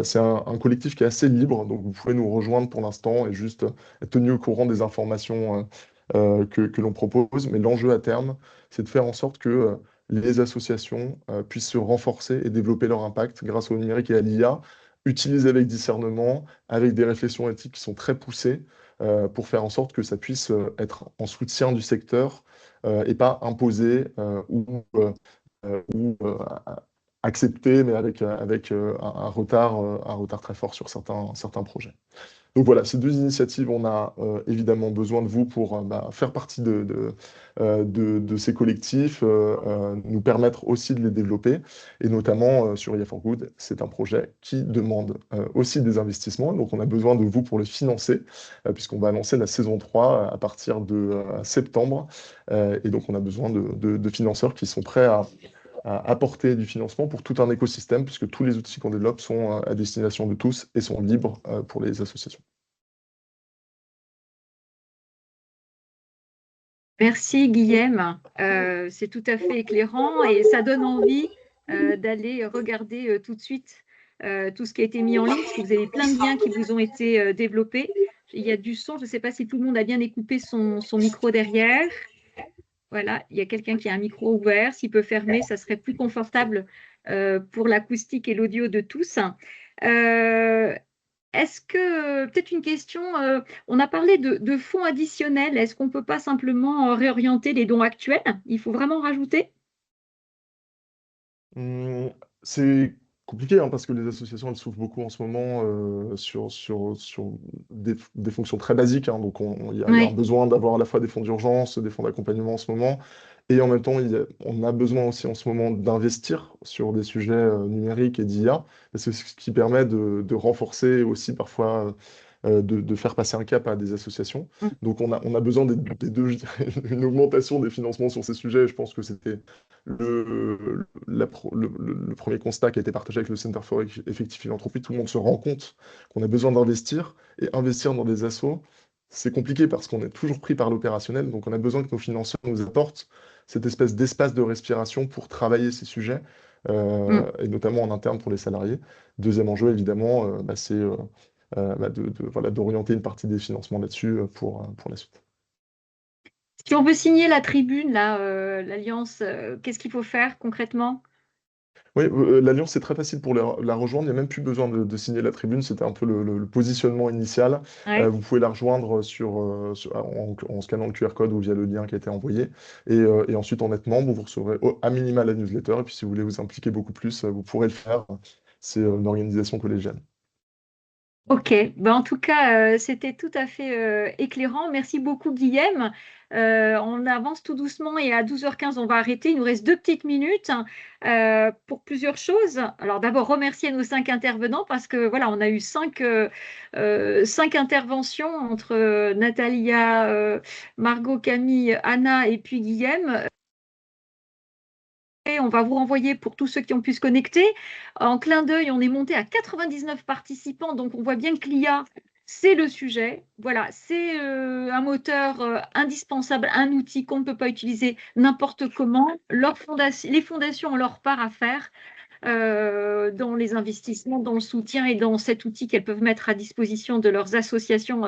C'est un collectif qui est assez libre, donc vous pouvez nous rejoindre pour l'instant et juste être tenu au courant des informations que l'on propose. Mais l'enjeu à terme, c'est de faire en sorte que les associations puissent se renforcer et développer leur impact grâce au numérique et à l'IA, utilisés avec discernement, avec des réflexions éthiques qui sont très poussées, pour faire en sorte que ça puisse être en soutien du secteur et pas imposé ou accepté, mais avec un retard très fort sur certains projets. Donc voilà, ces deux initiatives, on a évidemment besoin de vous pour faire partie de ces collectifs, nous permettre aussi de les développer, et notamment sur IA for Good, c'est un projet qui demande aussi des investissements, donc on a besoin de vous pour le financer, puisqu'on va lancer la saison 3 à partir de septembre, et donc on a besoin de financeurs qui sont prêts à apporter du financement pour tout un écosystème, puisque tous les outils qu'on développe sont à destination de tous et sont libres pour les associations. Merci Guillaume, c'est tout à fait éclairant et ça donne envie d'aller regarder tout de suite tout ce qui a été mis en ligne, parce que vous avez plein de liens qui vous ont été développés. Il y a du son, je ne sais pas si tout le monde a bien écoupé son micro derrière. Voilà, il y a quelqu'un qui a un micro ouvert, s'il peut fermer, ça serait plus confortable pour l'acoustique et l'audio de tous. Est-ce que, peut-être une question, on a parlé de fonds additionnels, est-ce qu'on ne peut pas simplement réorienter les dons actuels? Il faut vraiment rajouter? C'est compliqué parce que les associations elles souffrent beaucoup en ce moment sur des fonctions très basiques. Donc il y a un besoin d'avoir à la fois des fonds d'urgence, des fonds d'accompagnement en ce moment. Et en même temps, on a besoin aussi en ce moment d'investir sur des sujets numériques et d'IA, parce que c'est ce qui permet de renforcer aussi parfois, de faire passer un cap à des associations. Donc on a besoin des deux, je dirais, une augmentation des financements sur ces sujets. Je pense que c'était le premier constat qui a été partagé avec le Center for Effective Philanthropy. Tout le monde se rend compte qu'on a besoin d'investir, et investir dans des assos, c'est compliqué parce qu'on est toujours pris par l'opérationnel, donc on a besoin que nos financeurs nous apportent cette espèce d'espace de respiration pour travailler ces sujets, et notamment en interne pour les salariés. Deuxième enjeu, évidemment, c'est d'orienter une partie des financements là-dessus pour la suite. Si on veut signer la tribune, là, l'Alliance, qu'est-ce qu'il faut faire concrètement? Oui, l'Alliance, c'est très facile pour la rejoindre. Il n'y a même plus besoin de signer la tribune. C'était un peu le positionnement initial. Ouais. Vous pouvez la rejoindre en scannant le QR code ou via le lien qui a été envoyé. Et ensuite, en être membre, vous recevrez à minima la newsletter. Et puis, si vous voulez vous impliquer beaucoup plus, vous pourrez le faire. C'est une organisation collégiale. Ok, en tout cas, c'était tout à fait éclairant. Merci beaucoup, Guillaume. On avance tout doucement et à 12h15, on va arrêter. Il nous reste 2 petites minutes pour plusieurs choses. Alors d'abord, remercier nos 5 intervenants parce que voilà, on a eu 5 interventions entre Natalia, Margot, Camille, Anna et puis Guillaume. On va vous renvoyer pour tous ceux qui ont pu se connecter. En clin d'œil, on est monté à 99 participants, donc on voit bien que l'IA, c'est le sujet. Voilà, c'est un moteur indispensable, un outil qu'on ne peut pas utiliser n'importe comment. Les fondations ont leur part à faire dans les investissements, dans le soutien et dans cet outil qu'elles peuvent mettre à disposition de leurs associations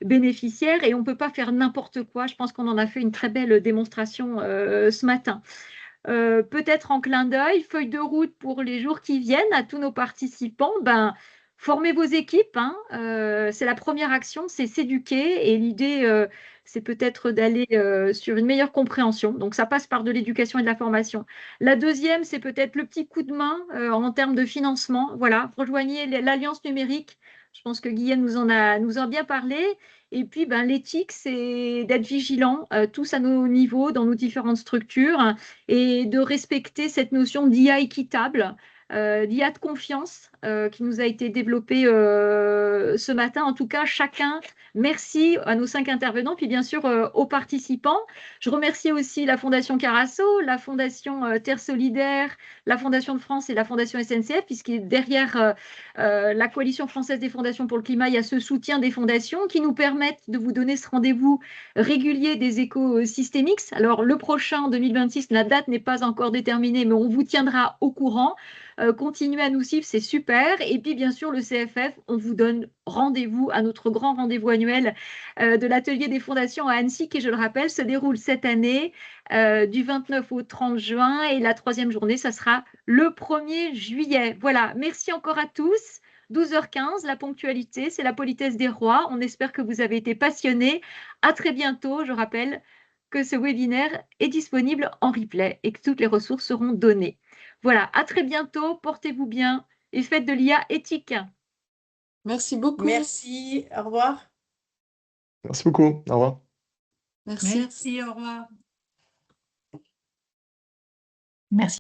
bénéficiaires. Et on ne peut pas faire n'importe quoi. Je pense qu'on en a fait une très belle démonstration ce matin. Peut-être en clin d'œil, feuille de route pour les jours qui viennent à tous nos participants, formez vos équipes, c'est la première action, c'est s'éduquer et l'idée, c'est peut-être d'aller sur une meilleure compréhension. Donc, ça passe par de l'éducation et de la formation. La deuxième, c'est peut-être le petit coup de main en termes de financement. Voilà, rejoignez l'Alliance numérique. Je pense que Guillaume nous en a bien parlé. Et puis, l'éthique, c'est d'être vigilant tous à nos niveaux, dans nos différentes structures, et de respecter cette notion d'IA équitable, d'IA de confiance qui nous a été développée ce matin. En tout cas, chacun, merci à nos 5 intervenants, puis bien sûr aux participants. Je remercie aussi la Fondation Carasso, la Fondation Terre Solidaire, la Fondation de France et la Fondation SNCF, puisque derrière la Coalition française des fondations pour le climat, il y a ce soutien des fondations qui nous permettent de vous donner ce rendez-vous régulier des écosystémiques. Alors, le prochain, 2026, la date n'est pas encore déterminée, mais on vous tiendra au courant. Continuez à nous suivre, c'est super. Et puis, bien sûr, le CFF, on vous donne rendez-vous à notre grand rendez-vous annuel de l'Atelier des fondations à Annecy, qui, je le rappelle, se déroule cette année du 29 au 30 juin. Et la 3e journée, ça sera le 1er juillet. Voilà, merci encore à tous. 12h15, la ponctualité, c'est la politesse des rois. On espère que vous avez été passionnés. À très bientôt. Je rappelle que ce webinaire est disponible en replay et que toutes les ressources seront données. Voilà, à très bientôt. Portez-vous bien et faites de l'IA éthique. Merci beaucoup. Merci, au revoir. Merci beaucoup. Au revoir. Merci. Merci, au revoir. Merci.